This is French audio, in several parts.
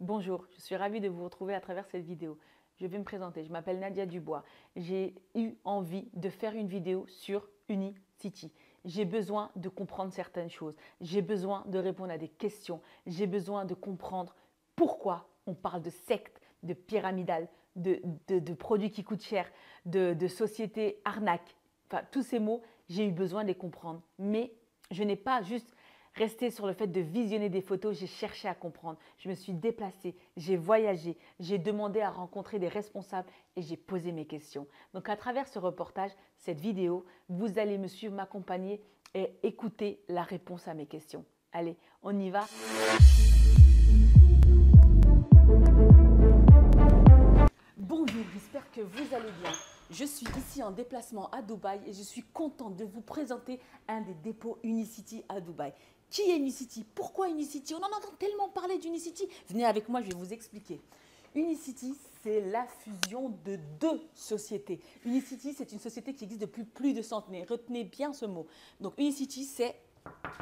Bonjour, je suis ravie de vous retrouver à travers cette vidéo. Je vais me présenter, je m'appelle Nadia Dubois. J'ai eu envie de faire une vidéo sur Unicity. J'ai besoin de comprendre certaines choses, j'ai besoin de répondre à des questions, j'ai besoin de comprendre pourquoi on parle de secte, de pyramidale, de produits qui coûtent cher, de sociétés arnaques. Enfin, tous ces mots, j'ai eu besoin de les comprendre. Mais je n'ai pas juste resté sur le fait de visionner des photos, j'ai cherché à comprendre. Je me suis déplacée, j'ai voyagé, j'ai demandé à rencontrer des responsables et j'ai posé mes questions. Donc à travers ce reportage, cette vidéo, vous allez me suivre, m'accompagner et écouter la réponse à mes questions. Allez, on y va. Bonjour, j'espère que vous allez bien. Je suis ici en déplacement à Dubaï et je suis contente de vous présenter un des dépôts Unicity à Dubaï. Qui est Unicity? Pourquoi Unicity? On en entend tellement parler d'Unicity. Venez avec moi, je vais vous expliquer. Unicity, c'est la fusion de deux sociétés. Unicity, c'est une société qui existe depuis plus de centenaires. Retenez bien ce mot. Donc Unicity, c'est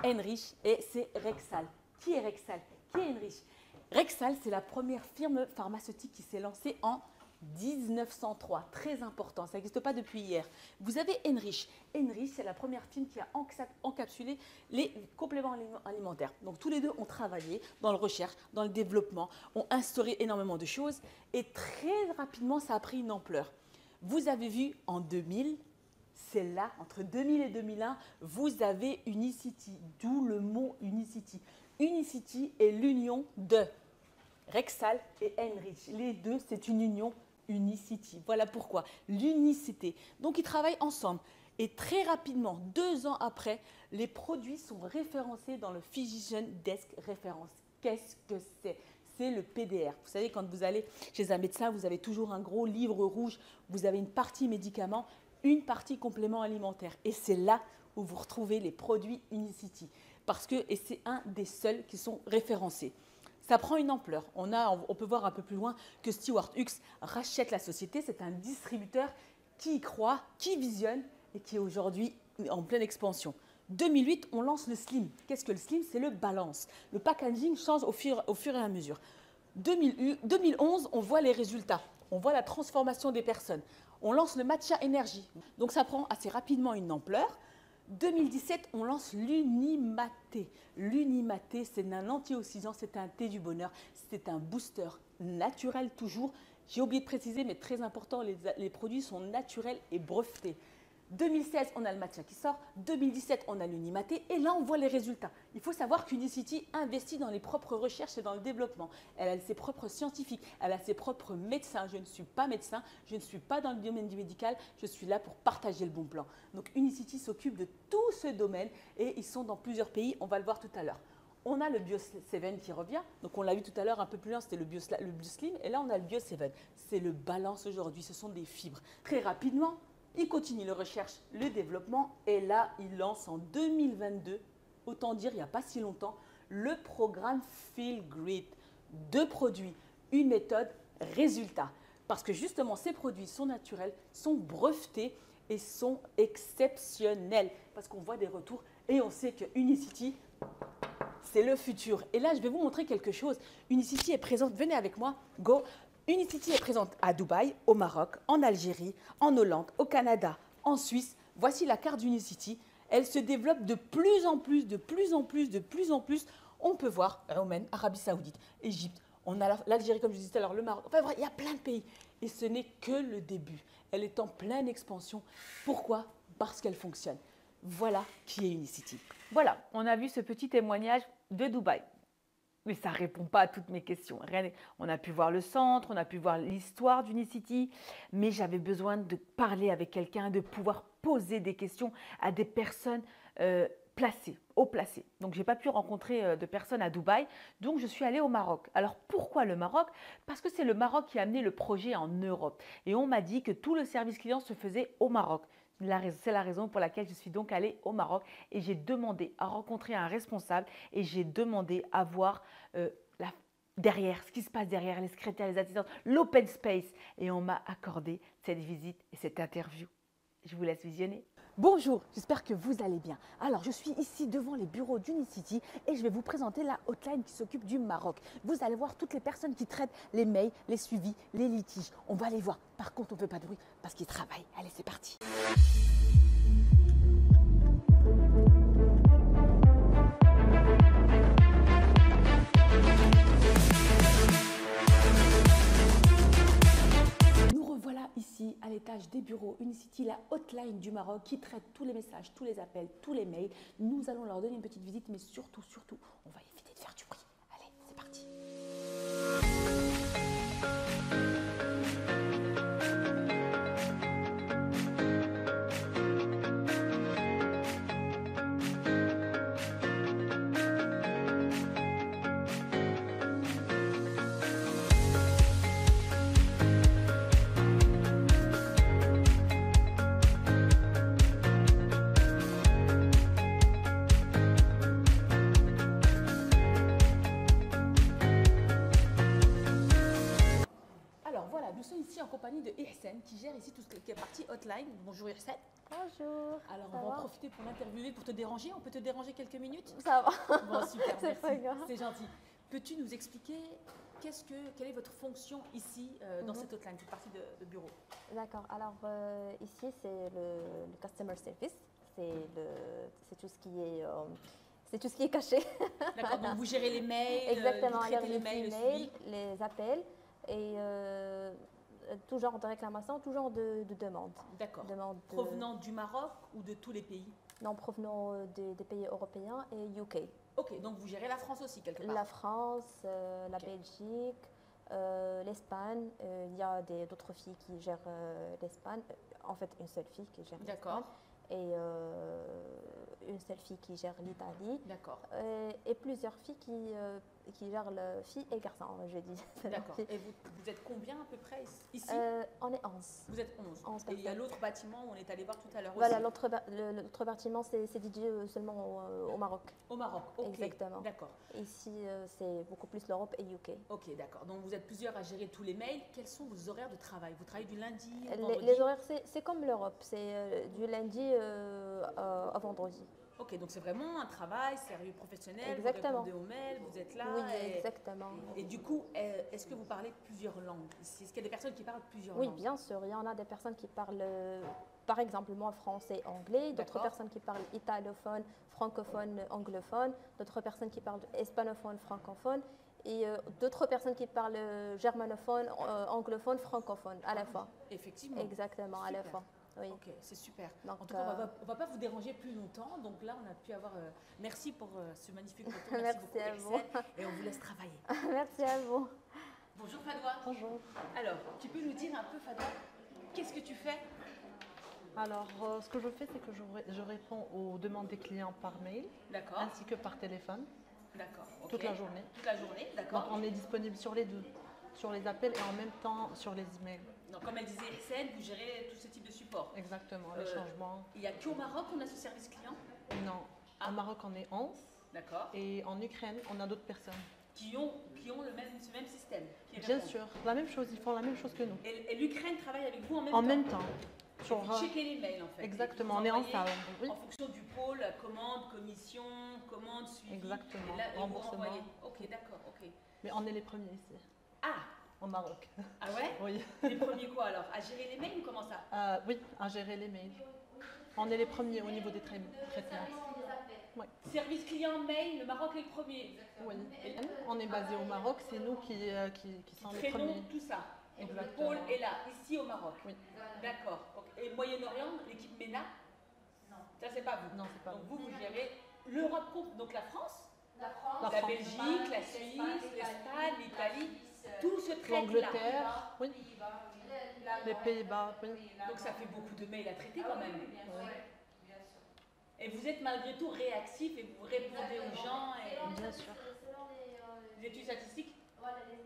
Henrich et c'est Rexall. Qui est Rexall? Qui est Henrich? Rexall, c'est la première firme pharmaceutique qui s'est lancée en 1903, très important, ça n'existe pas depuis hier. Vous avez Henrich. Henrich, c'est la première firme qui a encapsulé les compléments alimentaires. Donc tous les deux ont travaillé dans la recherche, dans le développement, ont instauré énormément de choses et très rapidement ça a pris une ampleur. Vous avez vu en 2000, c'est là, entre 2000 et 2001, vous avez Unicity, d'où le mot Unicity. Unicity est l'union de Rexall et Henrich. Les deux, c'est une union Unicity. Voilà pourquoi. L'unicité. Donc, ils travaillent ensemble. Et très rapidement, 2 ans après, les produits sont référencés dans le Physician Desk Reference. Qu'est-ce que c'est? C'est le PDR. Vous savez, quand vous allez chez un médecin, vous avez toujours un gros livre rouge. Vous avez une partie médicaments, une partie complément alimentaire. Et c'est là où vous retrouvez les produits Unicity. Et c'est un des seuls qui sont référencés. Ça prend une ampleur. On peut voir un peu plus loin que Stewart Hughes rachète la société. C'est un distributeur qui y croit, qui visionne et qui est aujourd'hui en pleine expansion. 2008, on lance le Slim. Qu'est-ce que le Slim? C'est le balance. Le packaging change au fur et à mesure. 2011, on voit les résultats. On voit la transformation des personnes. On lance le Matcha Energy. Donc ça prend assez rapidement une ampleur. 2017, on lance l'Unimaté. L'Unimaté, c'est un antioxydant, c'est un thé du bonheur, c'est un booster naturel toujours. J'ai oublié de préciser, mais très important, les produits sont naturels et brevetés. 2016, on a le matcha qui sort. 2017, on a l'Unimaté. Et là, on voit les résultats. Il faut savoir qu'Unicity investit dans les propres recherches et dans le développement. Elle a ses propres scientifiques, elle a ses propres médecins. Je ne suis pas médecin, je ne suis pas dans le domaine du médical. Je suis là pour partager le bon plan. Donc, Unicity s'occupe de tout ce domaine et ils sont dans plusieurs pays. On va le voir tout à l'heure. On a le Bio7 qui revient. Donc, on l'a vu tout à l'heure un peu plus loin, c'était le BioSlim. Et là, on a le Bio7. C'est le balance aujourd'hui. Ce sont des fibres. Très rapidement, il continue la recherche, le développement et là, il lance en 2022, autant dire il n'y a pas si longtemps, le programme Feel Great. 2 produits, une méthode, résultat. Parce que justement, ces produits sont naturels, sont brevetés et sont exceptionnels. Parce qu'on voit des retours et on sait que Unicity, c'est le futur. Et là, je vais vous montrer quelque chose. Unicity est présente, venez avec moi, go. Unicity est présente à Dubaï, au Maroc, en Algérie, en Hollande, au Canada, en Suisse. Voici la carte d'Unicity. Elle se développe de plus en plus, de plus en plus, de plus en plus. On peut voir Oman, Arabie Saoudite, Égypte, on a l'Algérie, comme je disais tout à l'heure, le Maroc. Enfin, il y a plein de pays. Et ce n'est que le début. Elle est en pleine expansion. Pourquoi? Parce qu'elle fonctionne. Voilà qui est Unicity. Voilà, on a vu ce petit témoignage de Dubaï. Mais ça ne répond pas à toutes mes questions. On a pu voir le centre, on a pu voir l'histoire d'Unicity, mais j'avais besoin de parler avec quelqu'un, de pouvoir poser des questions à des personnes placées, haut placées. Donc, je n'ai pas pu rencontrer de personnes à Dubaï, donc je suis allée au Maroc. Alors, pourquoi le Maroc? Parce que c'est le Maroc qui a amené le projet en Europe. Et on m'a dit que tout le service client se faisait au Maroc. C'est la raison pour laquelle je suis donc allée au Maroc et j'ai demandé à rencontrer un responsable et j'ai demandé à voir derrière, ce qui se passe derrière, les secrétaires, les assistants, l'open space. Et on m'a accordé cette visite et cette interview. Je vous laisse visionner. Bonjour, j'espère que vous allez bien. Alors, je suis ici devant les bureaux d'Unicity et je vais vous présenter la hotline qui s'occupe du Maroc. Vous allez voir toutes les personnes qui traitent les mails, les suivis, les litiges. On va les voir. Par contre, on ne fait pas de bruit parce qu'ils travaillent. Allez, c'est parti. Voilà ici à l'étage des bureaux Unicity, la hotline du Maroc qui traite tous les messages, tous les appels, tous les mails. Nous allons leur donner une petite visite, mais surtout, on va éviter de faire du bruit. Allez, c'est parti. Nous sommes ici en compagnie de Ihsen qui gère ici tout ce qui est partie hotline. Bonjour Ihsen. Bonjour. Alors on va en profiter pour l'interviewer, pour te déranger. On peut te déranger quelques minutes? Ça va. Bon, super, C'est pas grave. C'est gentil. Peux-tu nous expliquer quelle est votre fonction ici dans cette hotline, cette partie de bureau? D'accord. Alors ici c'est le customer service. C'est tout ce qui est c'est tout ce qui est caché. D'accord. Donc vous gérez les mails, exactement. vous traitez les mails, les appels et tout genre de réclamations, tout genre de demandes. D'accord. Provenant du Maroc ou de tous les pays? Non, provenant des pays européens et UK. Ok, donc vous gérez la France aussi quelque part? La France, la Belgique, l'Espagne. Il y a d'autres filles qui gèrent l'Espagne. En fait, une seule fille qui gère l'Espagne. D'accord. Et une seule fille qui gère l'Italie. D'accord. Et plusieurs filles qui gèrent filles et garçons, je dis. D'accord. Et vous êtes combien à peu près ici? On est 11. Vous êtes 11. Et il y a l'autre bâtiment où on est allé voir tout à l'heure aussi. Voilà, l'autre bâtiment, c'est dédié seulement au Maroc. Au Maroc, ok. Exactement. D'accord. Ici, c'est beaucoup plus l'Europe et UK. Ok, d'accord. Donc vous êtes plusieurs à gérer tous les mails. Quels sont vos horaires de travail? Vous travaillez du lundi au vendredi? Les horaires, c'est comme l'Europe. C'est du lundi à vendredi. Ok, donc c'est vraiment un travail sérieux, professionnel. Exactement. Vous répondez aux mails, vous êtes là. Oui, exactement. Et du coup, est-ce que vous parlez plusieurs langues? Est-ce qu'il y a des personnes qui parlent plusieurs langues? Oui, bien sûr. Il y en a des personnes qui parlent, par exemple, moi, français, anglais. D'autres personnes qui parlent italophone, francophone, anglophone. D'autres personnes qui parlent hispanophone, francophone. Et d'autres personnes qui parlent germanophone, anglophone, francophone à la fois. Effectivement. Exactement, super. À la fois. Oui. Ok, c'est super. Donc, en tout cas, on ne va pas vous déranger plus longtemps. Donc là, on a pu avoir... merci pour ce magnifique retour. Merci beaucoup, à vous. Et on vous laisse travailler. Merci à vous. Bonjour Fadwa. Bonjour. Alors, tu peux nous dire un peu, Fadwa, qu'est-ce que tu fais? Alors, ce que je fais, c'est que je réponds aux demandes des clients par mail, ainsi que par téléphone. D'accord. Okay. Toute la journée. Toute la journée, d'accord. Donc, on est disponible sur les deux, sur les appels et en même temps sur les emails. Donc, comme elle disait Ihsen, vous gérez tout ce type de support. Exactement, les changements. Il n'y a qu'au Maroc qu'on a ce service client? Non. Au Maroc, on est 11. D'accord. Et en Ukraine, on a d'autres personnes. Qui ont ce même système? Bien sûr, la même chose, ils font la même chose que nous. Et l'Ukraine travaille avec vous en même temps? En même temps. Vous checkez les mails en fait. Exactement, on est ensemble. Oui. En fonction du pôle, commande, commission, commande, suivi. Exactement, remboursement. Ok, d'accord, ok. Mais on est les premiers ici. Ah! Au Maroc. Ah ouais? Oui. Les premiers quoi alors? À gérer les mails ou comment ça? Oui, à gérer les mails. On est les premiers au niveau des traitements. Oui. Service client mail, le Maroc est le premier. Oui. Et on est basé au Maroc, c'est nous qui sommes les premiers. Tout ça. Exactement. Le pôle est là, ici au Maroc. Oui. D'accord. Et Moyen-Orient, l'équipe MENA? Non. Ça c'est pas vous? Non, c'est pas donc vous gérez l'Europe, donc la France, la Belgique, la Suisse, l'Espagne, l'Italie, tout se traite là. L'Angleterre, oui. Les Pays-Bas, oui. Donc ça fait beaucoup de mails à traiter quand même. Oui. Et vous êtes malgré tout réactif et vous répondez aux gens. Bien sûr. Les études statistiques? Voilà, les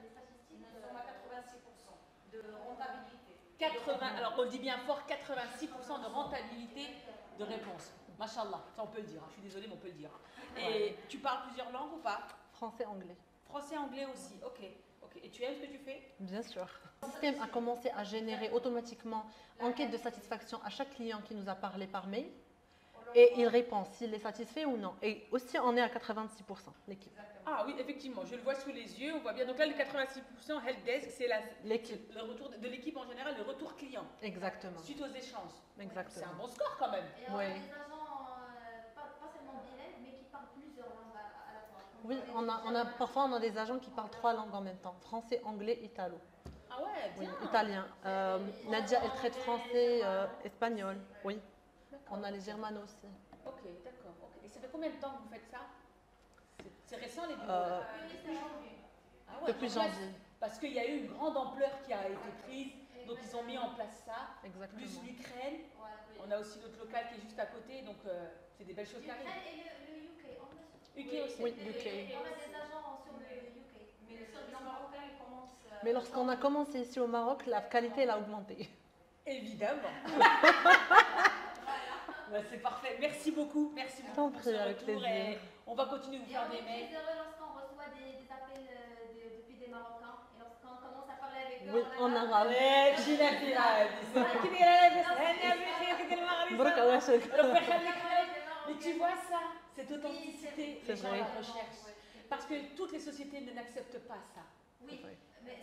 statistiques sont à 86% de rentabilité. 80, alors on le dit bien fort, 86% de rentabilité de réponse. Machallah, ça on peut le dire, je suis désolée mais on peut le dire. Et tu parles plusieurs langues ou pas? Français, anglais. Français, anglais aussi. Ok. Et tu aimes ce que tu fais? Bien sûr. Le système a commencé à générer automatiquement enquête de satisfaction à chaque client qui nous a parlé par mail. Et il répond s'il est satisfait ou non. Et aussi, on est à 86%, l'équipe. Ah oui, effectivement, je le vois sous les yeux, on voit bien. Donc là, les 86% helpdesk, c'est le retour de l'équipe en général, le retour client. Exactement. Suite aux échanges. Exactement. C'est un bon score quand même. Et on a des agents, pas seulement bilingues, mais qui parlent plusieurs langues à la fois. Oui, parfois on a des agents qui parlent 3 langues en même temps, français, anglais, italo. Ah ouais, bien. Oui, italien. Nadia, elle traite français, espagnol, oui. On a les germanos aussi. Ok, d'accord. Et ça fait combien de temps que vous faites ça? C'est récent les bureaux Ah ouais, Depuis janvier. Parce qu'il y a eu une grande ampleur qui a été prise, donc ils ont mis en place ça. Exactement. Plus l'Ukraine. On a aussi notre local qui est juste à côté, donc c'est des belles choses qui arrivent. Et le UK, on a UK aussi. Oui, UK. on a des agents sur le UK. Mais le service marocain, il commence. Mais lorsqu'on a commencé ici au Maroc, la qualité elle a augmenté. Évidemment. C'est parfait. Merci beaucoup. Merci beaucoup pour ce avec retour. plaisir. Et on va continuer de vous faire des On est mails. très heureux lorsqu'on reçoit des appels depuis des Marocains. Et lorsqu'on commence à parler avec eux Oui, en arabe. Mais tu vois ça, cette authenticité, les gens la recherchent. Parce que toutes les sociétés ne n'acceptent pas ça. Oui, mais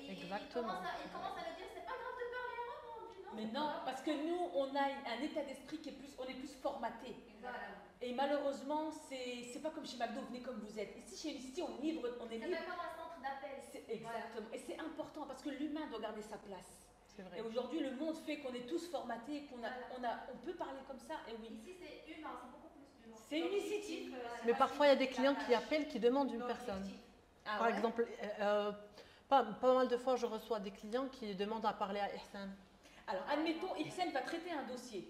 Exactement. il commence à le dire, c'est pas grave de parler arabe, on dit non. Mais non, parce que nous, on a un état d'esprit qui est plus, on est plus formaté. Voilà. Et malheureusement, c'est pas comme chez McDo, venez comme vous êtes. Ici, chez Unicity, on est libre. C'est même comme un centre d'appel. Exactement. Et c'est important parce que l'humain doit garder sa place. C'est vrai. Et aujourd'hui, le monde fait qu'on est tous formatés, on peut parler comme ça. Et oui. Ici, c'est humain, c'est beaucoup plus humain. C'est Unicity. Mais parfois, il y a des clients qui appellent, qui demandent une personne. Ah Par ouais? exemple, pas mal de fois, je reçois des clients qui demandent à parler à Ihsan. Alors, admettons, Ihsan va traiter un dossier,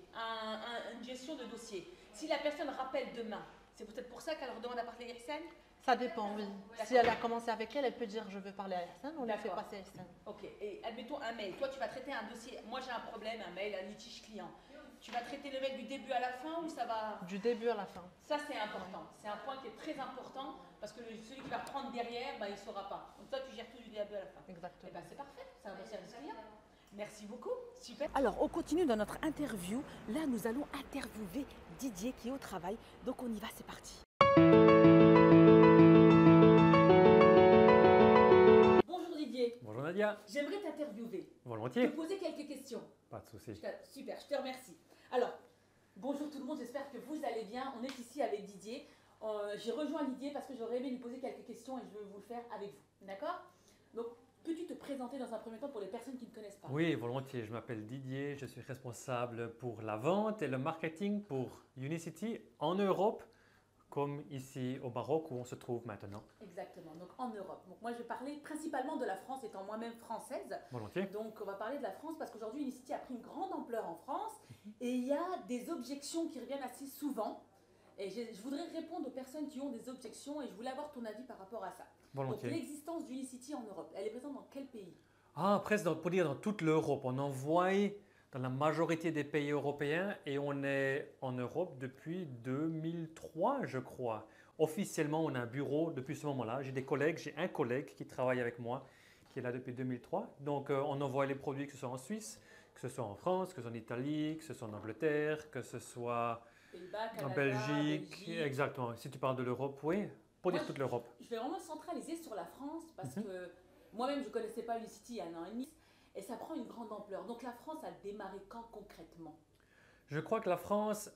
une gestion de dossier. Si la personne rappelle demain, c'est peut-être pour ça qu'elle leur demande à parler à Ihsan? Ça dépend, oui. Si elle a commencé avec elle, elle peut dire je veux parler à Ihsan, on lui fait passer à Ihsan. Ok, et admettons un mail. Toi, tu vas traiter un dossier. Moi, j'ai un problème, un mail, un litige client. Tu vas traiter le mail du début à la fin ou ça va? Du début à la fin. Ça, c'est important. C'est un point qui est très important parce que celui qui va reprendre derrière, il ne saura pas. Donc, toi, tu gères tout du début à la fin. Exactement. Et ben, c'est parfait. C'est un bon service client. Merci beaucoup. Super. Alors, on continue dans notre interview. Là, nous allons interviewer Didier qui est au travail. Donc, on y va, c'est parti. Bonjour Didier. Bonjour Nadia. J'aimerais t'interviewer. Volontiers. Te poser quelques questions. Pas de souci. Super, je te remercie. Alors, bonjour tout le monde, j'espère que vous allez bien. On est ici avec Didier. J'ai rejoint Didier parce que j'aurais aimé lui poser quelques questions et je veux vous le faire avec vous. D'accord? Donc, peux-tu te présenter dans un premier temps pour les personnes qui ne connaissent pas? Oui, volontiers. Je m'appelle Didier. Je suis responsable pour la vente et le marketing pour Unicity en Europe, comme ici au Maroc où on se trouve maintenant. Exactement, donc en Europe. Donc moi je vais parler principalement de la France étant moi-même française. Volontiers. Donc on va parler de la France parce qu'aujourd'hui Unicity a pris une grande ampleur en France et il y a des objections qui reviennent assez souvent. Et je voudrais répondre aux personnes qui ont des objections et je voulais avoir ton avis par rapport à ça. Volontiers. Donc l'existence d'Unicity en Europe, elle est présente dans quel pays? Ah, presque pour dire dans toute l'Europe. On envoie dans la majorité des pays européens et on est en Europe depuis 2003, je crois. Officiellement, on a un bureau depuis ce moment-là. J'ai un collègue qui travaille avec moi, qui est là depuis 2003. Donc, on envoie les produits, que ce soit en Suisse, que ce soit en France, que ce soit en Italie, que ce soit en Angleterre, que ce soit Pays-Bas, Canada, en Belgique. Exactement. Si tu parles de l'Europe, oui, pour dire toute l'Europe. Je vais vraiment centraliser sur la France parce que moi-même, je ne connaissais pas Unicity il y a un an et demi. Et ça prend une grande ampleur. Donc la France a démarré quand concrètement? Je crois que la France,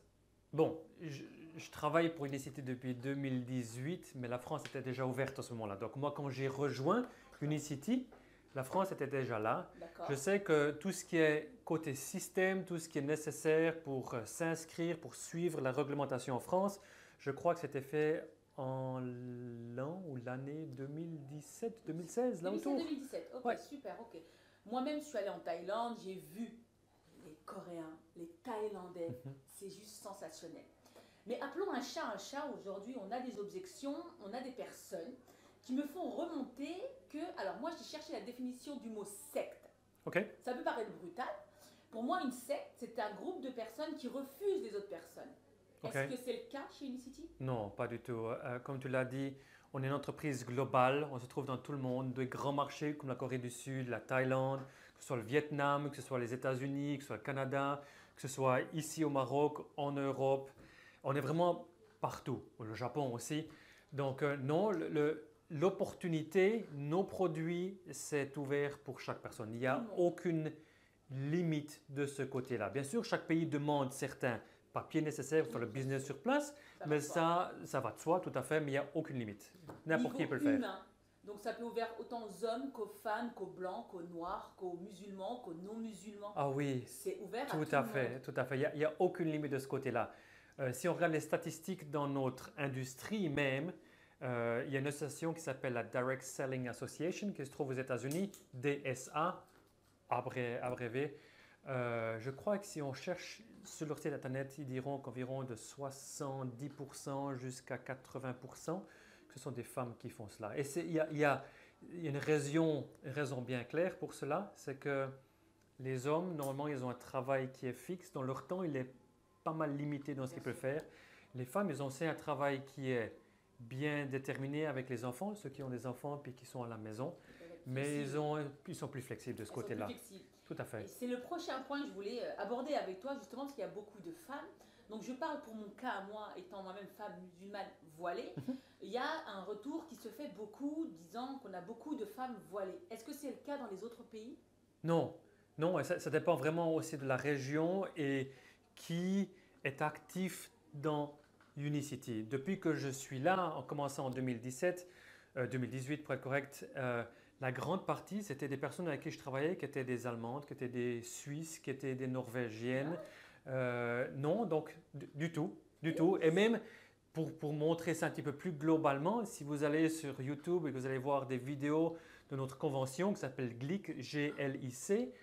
bon, je travaille pour Unicity depuis 2018, mais la France était déjà ouverte à ce moment-là. Donc moi, quand j'ai rejoint Unicity, la France était déjà là. Je sais que tout ce qui est côté système, tout ce qui est nécessaire pour s'inscrire, pour suivre la réglementation en France, je crois que c'était fait en l'an ou l'année 2017, 2016, là autour. 2017, ok, ouais. Super, ok. Moi-même, je suis allée en Thaïlande, j'ai vu les Coréens, les Thaïlandais, c'est juste sensationnel. Mais appelons un chat. Aujourd'hui, on a des objections, on a des personnes qui me font remonter que... Alors moi, j'ai cherché la définition du mot secte. Okay. Ça peut paraître brutal. Pour moi, une secte, c'est un groupe de personnes qui refusent les autres personnes. Est-ce que c'est le cas chez Unicity? Non, pas du tout. Comme tu l'as dit, On est une entreprise globale, on se trouve dans tout le monde, des grands marchés comme la Corée du Sud, la Thaïlande, que ce soit le Vietnam, que ce soit les États-Unis, que ce soit le Canada, que ce soit ici au Maroc, en Europe. On est vraiment partout, le Japon aussi. Donc non, l'opportunité, nos produits, c'est ouvert pour chaque personne. Il n'y a aucune limite de ce côté-là. Bien sûr, chaque pays demande certains papiers nécessaires pour faire le business sur place, mais ça va de soi, tout à fait, mais il n'y a aucune limite. N'importe qui peut le faire. Humain. Donc ça peut ouvert autant aux hommes qu'aux femmes, qu'aux blancs, qu'aux noirs, qu'aux musulmans, qu'aux non-musulmans. Ah oui, c'est ouvert à tout tout à le fait, monde. tout à fait. Il n'y a aucune limite de ce côté-là. Si on regarde les statistiques dans notre industrie même, il y a une association qui s'appelle la Direct Selling Association qui se trouve aux États-Unis, DSA, abrévé. Je crois que si on cherche sur leur site internet, ils diront qu'environ de 70% jusqu'à 80%, que ce sont des femmes qui font cela. Et il y a une raison bien claire pour cela, c'est que les hommes, normalement, ils ont un travail qui est fixe. Dans leur temps, il est pas mal limité dans ce qu'ils peuvent faire. Les femmes, ils ont aussi un travail qui est bien déterminé avec les enfants, ceux qui ont des enfants puis qui sont à la maison. Mais ils sont plus flexibles de ce côté-là. Tout à fait. C'est le prochain point que je voulais aborder avec toi, justement, parce qu'il y a beaucoup de femmes. Donc, je parle pour mon cas, moi, étant moi-même femme musulmane voilée. Il y a un retour qui se fait beaucoup, disant qu'on a beaucoup de femmes voilées. Est-ce que c'est le cas dans les autres pays? Non, non, ça dépend vraiment aussi de la région et qui est actif dans Unicity. Depuis que je suis là, en commençant en 2018 pour être correct, la grande partie, c'était des personnes avec qui je travaillais qui étaient des Allemandes, qui étaient des Suisses, qui étaient des Norvégiennes. Non, donc du tout. Et même pour montrer ça un petit peu plus globalement, si vous allez sur YouTube et que vous allez voir des vidéos de notre convention qui s'appelle GLIC, G-L-I-C,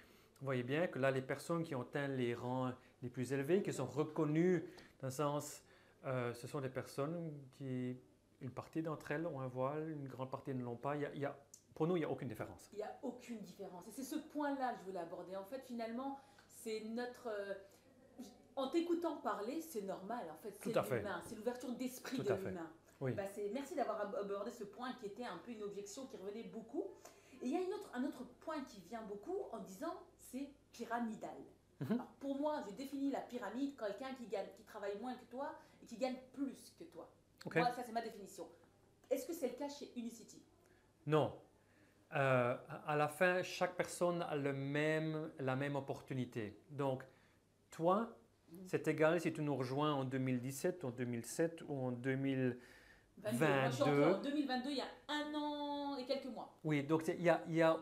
vous voyez bien que là, les personnes qui ont atteint les rangs les plus élevés, qui sont reconnues dans le sens, ce sont des personnes qui, une partie d'entre elles ont un voile, une grande partie ne l'ont pas. Pour nous, il n'y a aucune différence. Il n'y a aucune différence. Et c'est ce point-là que je voulais aborder. En fait, finalement, c'est notre... en t'écoutant parler, c'est normal. En fait, c'est l'humain. C'est l'ouverture d'esprit de l'humain. Oui. Merci d'avoir abordé ce point qui était un peu une objection qui revenait beaucoup. Et il y a un autre point qui vient beaucoup en disant c'est pyramidal. Alors, pour moi, je définis la pyramide comme quelqu'un qui travaille moins que toi et qui gagne plus que toi. Okay. Moi, ça, c'est ma définition. Est-ce que c'est le cas chez Unicity? Non. À la fin, chaque personne a la même opportunité. Donc, toi, c'est égal si tu nous rejoins en 2017, en 2007 ou en 2022. Moi, je suis en 2022, il y a 1 an et quelques mois. Oui, donc il n'y a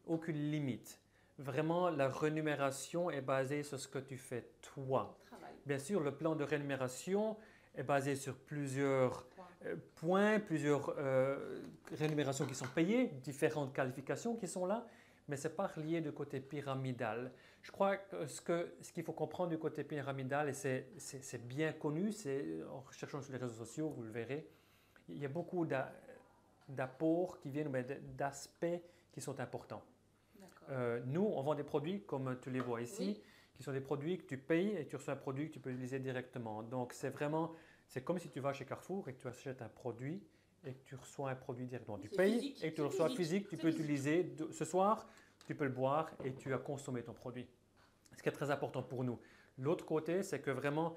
aucune limite. Vraiment, la rémunération est basée sur ce que tu fais toi. Bien sûr, le plan de rémunération est basé sur plusieurs points, plusieurs rémunérations qui sont payées, différentes qualifications qui sont là, mais ce n'est pas relié du côté pyramidal. Je crois que ce qu'il faut comprendre du côté pyramidal, et c'est bien connu, en recherchant sur les réseaux sociaux, vous le verrez, il y a beaucoup d'apports qui viennent, d'aspects qui sont importants. Nous, on vend des produits comme tu les vois ici, qui sont des produits que tu payes et tu reçois un produit que tu peux utiliser directement. Donc, c'est comme si tu vas chez Carrefour et que tu achètes un produit et que tu reçois un produit directement. Tu payes et que tu le reçois physique, tu peux l'utiliser ce soir, tu peux le boire et tu as consommé ton produit. Ce qui est très important pour nous. L'autre côté, c'est que vraiment,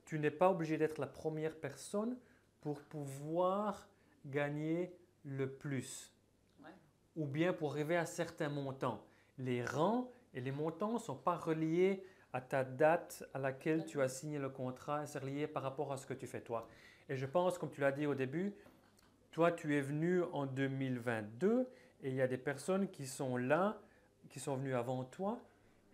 tu n'es pas obligé d'être la première personne pour pouvoir gagner le plus. Ou bien pour arriver à certains montants. Les rangs et les montants ne sont pas reliés à ta date à laquelle tu as signé le contrat, c'est relié par rapport à ce que tu fais toi. Et je pense, comme tu l'as dit au début, toi tu es venu en 2022 et il y a des personnes qui sont là, qui sont venues avant toi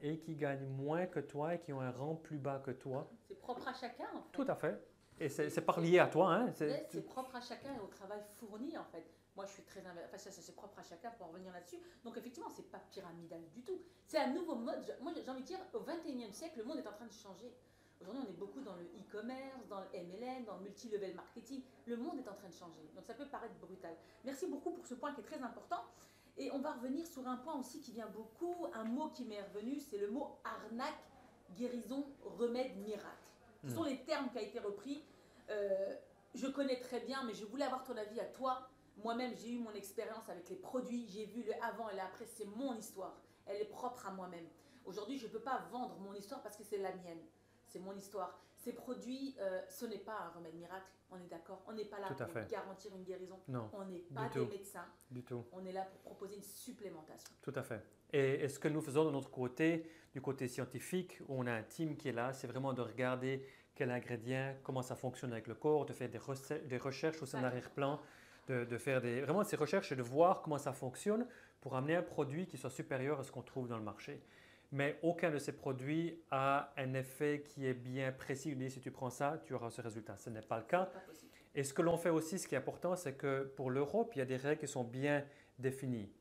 et qui gagnent moins que toi et qui ont un rang plus bas que toi. C'est propre à chacun en fait. Tout à fait. Et c'est pas lié à toi. Hein. C'est propre à chacun et au travail fourni en fait. Moi, je suis très... Enfin, ça, c'est propre à chacun pour en revenir là-dessus. Donc, effectivement, ce n'est pas pyramidal du tout. C'est un nouveau mode. Moi, j'ai envie de dire, au XXIe siècle, le monde est en train de changer. Aujourd'hui, on est beaucoup dans le e-commerce, dans le MLM, dans le multi-level marketing. Le monde est en train de changer. Donc, ça peut paraître brutal. Merci beaucoup pour ce point qui est très important. Et on va revenir sur un point aussi qui vient beaucoup. Un mot qui m'est revenu, c'est le mot arnaque, guérison, remède, miracle. Ce sont les termes qui ont été repris. je connais très bien, mais je voulais avoir ton avis à toi. Moi-même, j'ai eu mon expérience avec les produits, j'ai vu le avant et le après, c'est mon histoire. Elle est propre à moi-même. Aujourd'hui, je ne peux pas vendre mon histoire parce que c'est la mienne. C'est mon histoire. Ces produits, ce n'est pas un remède miracle, on est d'accord. On n'est pas là Tout à pour fait. garantir une guérison. Non, On n'est pas du des tout. médecins. Du tout. On est là pour proposer une supplémentation. Tout à fait. Et ce que nous faisons de notre côté, du côté scientifique, où on a un team qui est là, c'est vraiment de regarder quel ingrédient, comment ça fonctionne avec le corps, de faire des recherches au sein de Ouais. l'arrière-plan, de faire vraiment ces recherches et de voir comment ça fonctionne pour amener un produit qui soit supérieur à ce qu'on trouve dans le marché. Mais aucun de ces produits a un effet qui est bien précis. On dit, si tu prends ça, tu auras ce résultat. Ce n'est pas le cas. C'est pas possible. Et ce que l'on fait aussi, ce qui est important, c'est que pour l'Europe, il y a des règles qui sont bien définies.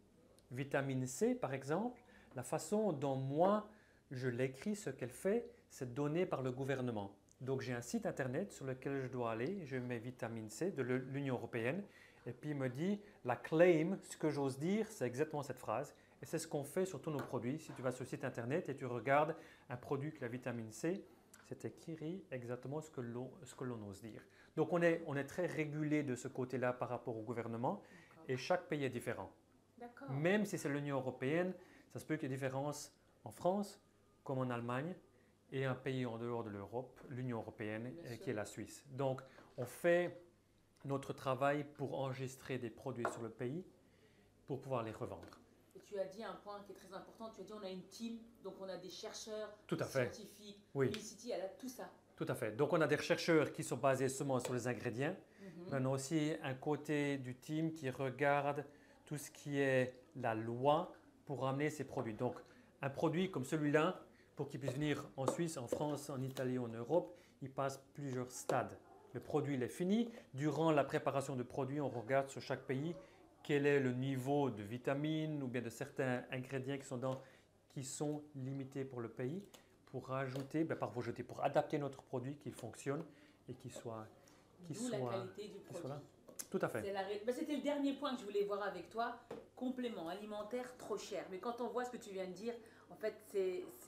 Vitamine C, par exemple, la façon dont moi je l'écris, ce qu'elle fait, c'est donné par le gouvernement. Donc j'ai un site internet sur lequel je dois aller, je mets vitamine C de l'Union européenne, et puis il me dit la claim, ce que j'ose dire, c'est exactement cette phrase. Et c'est ce qu'on fait sur tous nos produits. Si tu vas sur le site internet et tu regardes un produit avec la vitamine C, c'est écrit exactement ce que l'on ose dire. Donc on est très régulé de ce côté-là par rapport au gouvernement, et chaque pays est différent. D'accord. Même si c'est l'Union européenne, ça se peut qu'il y ait des différences en France comme en Allemagne et un pays en dehors de l'Europe, l'Union européenne, Bien sûr. qui est la Suisse. Donc, on fait notre travail pour enregistrer des produits sur le pays pour pouvoir les revendre. Et tu as dit un point qui est très important. Tu as dit on a une team, donc on a des chercheurs, Tout des à fait. scientifiques. Oui. Unicity, elle a tout ça. Tout à fait. Donc, on a des chercheurs qui sont basés seulement sur les ingrédients. Mhm. Mais on a aussi un côté du team qui regarde tout ce qui est la loi pour amener ces produits. Donc, un produit comme celui-là, pour qu'il puisse venir en Suisse, en France, en Italie, en Europe, il passe plusieurs stades. Le produit il est fini. Durant la préparation du produit, on regarde sur chaque pays quel est le niveau de vitamines ou bien de certains ingrédients qui sont limités pour le pays, pour rajouter, pour adapter notre produit qui fonctionne et qui soit D'où la qualité du produit. là. Tout à fait. C'était le dernier point que je voulais voir avec toi. Complément alimentaire trop cher. Mais quand on voit ce que tu viens de dire, en fait,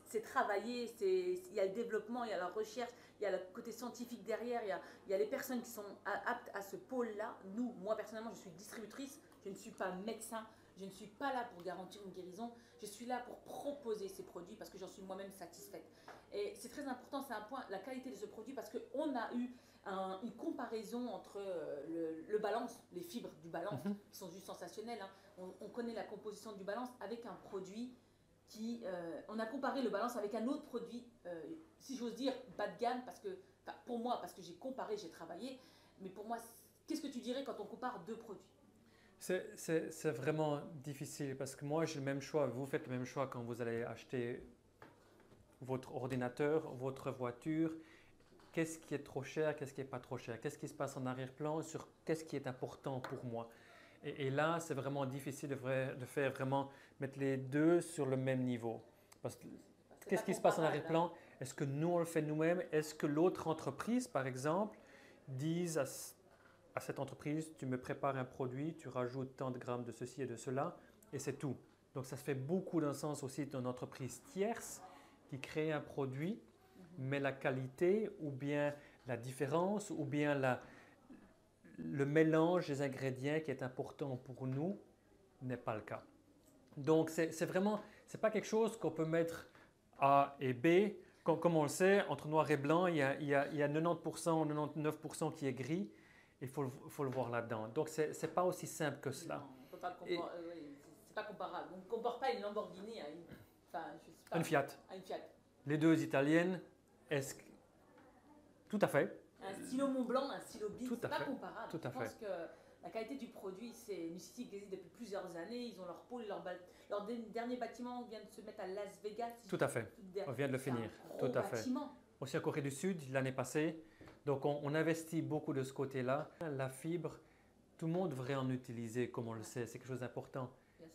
c'est travaillé, il y a le développement, il y a la recherche, il y a le côté scientifique derrière, il y a les personnes qui sont aptes à ce pôle-là. Moi personnellement, je suis distributrice, je ne suis pas médecin, je ne suis pas là pour garantir une guérison, je suis là pour proposer ces produits parce que j'en suis moi-même satisfaite. Et c'est très important, c'est un point, la qualité de ce produit, parce qu'on a eu une comparaison entre le balance, les fibres du balance, qui sont juste sensationnelles. Hein. On connaît la composition du balance avec un produit qui... on a comparé le balance avec un autre produit, si j'ose dire, bas de gamme, pour moi, parce que j'ai comparé, j'ai travaillé, mais pour moi, qu'est-ce que tu dirais quand on compare deux produits? C'est vraiment difficile parce que moi j'ai le même choix, vous faites le même choix quand vous allez acheter votre ordinateur, votre voiture. Qu'est-ce qui est trop cher, qu'est-ce qui n'est pas trop cher, qu'est-ce qui se passe en arrière-plan, sur qu'est-ce qui est important pour moi. Et là, c'est vraiment difficile de faire vraiment mettre les deux sur le même niveau. Parce que qu'est-ce qui se passe en arrière-plan? Est-ce que nous, on le fait nous-mêmes? Est-ce que l'autre entreprise, par exemple, dise à cette entreprise, tu me prépares un produit, tu rajoutes tant de grammes de ceci et de cela, et c'est tout. Donc ça se fait beaucoup dans le sens aussi d'une entreprise tierce qui crée un produit, mais la qualité ou bien la différence ou bien le mélange des ingrédients qui est important pour nous n'est pas le cas. Donc c'est vraiment, c'est pas quelque chose qu'on peut mettre A et B. Comme on le sait, entre noir et blanc, il y a 90% ou 99% qui est gris. Il faut le voir là-dedans. Donc c'est pas aussi simple que cela. Non, on peut pas c'est pas comparable. On ne compare pas une Lamborghini à Une Fiat. À une Fiat. Les deux italiennes, tout à fait. Un stylo Montblanc, un stylo Bic, c'est pas fait. comparable. Tout à Je pense fait. que la qualité du produit, c'est Unicity qui existe depuis plusieurs années. Ils ont leur pôle, leur dernier bâtiment vient de se mettre à Las Vegas. Tout à fait. On vient de le finir. Tout à fait. Bâtiment. Aussi en Corée du Sud l'année passée. Donc on investit beaucoup de ce côté-là. La fibre, tout le monde devrait en utiliser comme on le sait. C'est quelque chose d'important.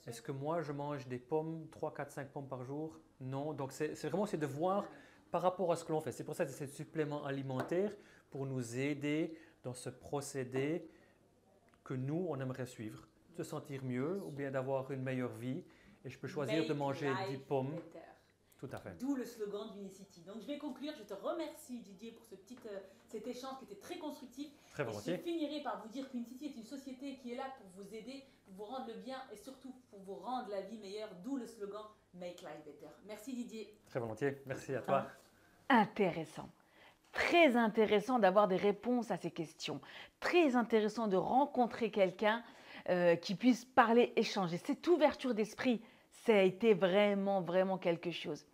Est-ce que moi je mange des pommes, 3, 4, 5 pommes par jour? Non. Donc c'est vraiment de voir par rapport à ce que l'on fait. C'est pour ça que c'est ce supplément alimentaire pour nous aider dans ce procédé que nous, on aimerait suivre. Se sentir mieux ou bien d'avoir une meilleure vie. Et je peux choisir de manger 10 pommes. Tout à fait. D'où le slogan d'Unicity. Donc je vais conclure. Je te remercie Didier pour cet échange qui était très constructif. Très Et volontiers. je finirai par vous dire qu'Unicity est une société qui est là pour vous aider, pour vous rendre le bien et surtout pour vous rendre la vie meilleure. D'où le slogan Make Life Better. Merci Didier. Très volontiers. Merci à toi. Intéressant. Très intéressant d'avoir des réponses à ces questions. Très intéressant de rencontrer quelqu'un qui puisse parler, échanger. Cette ouverture d'esprit, ça a été vraiment, vraiment quelque chose.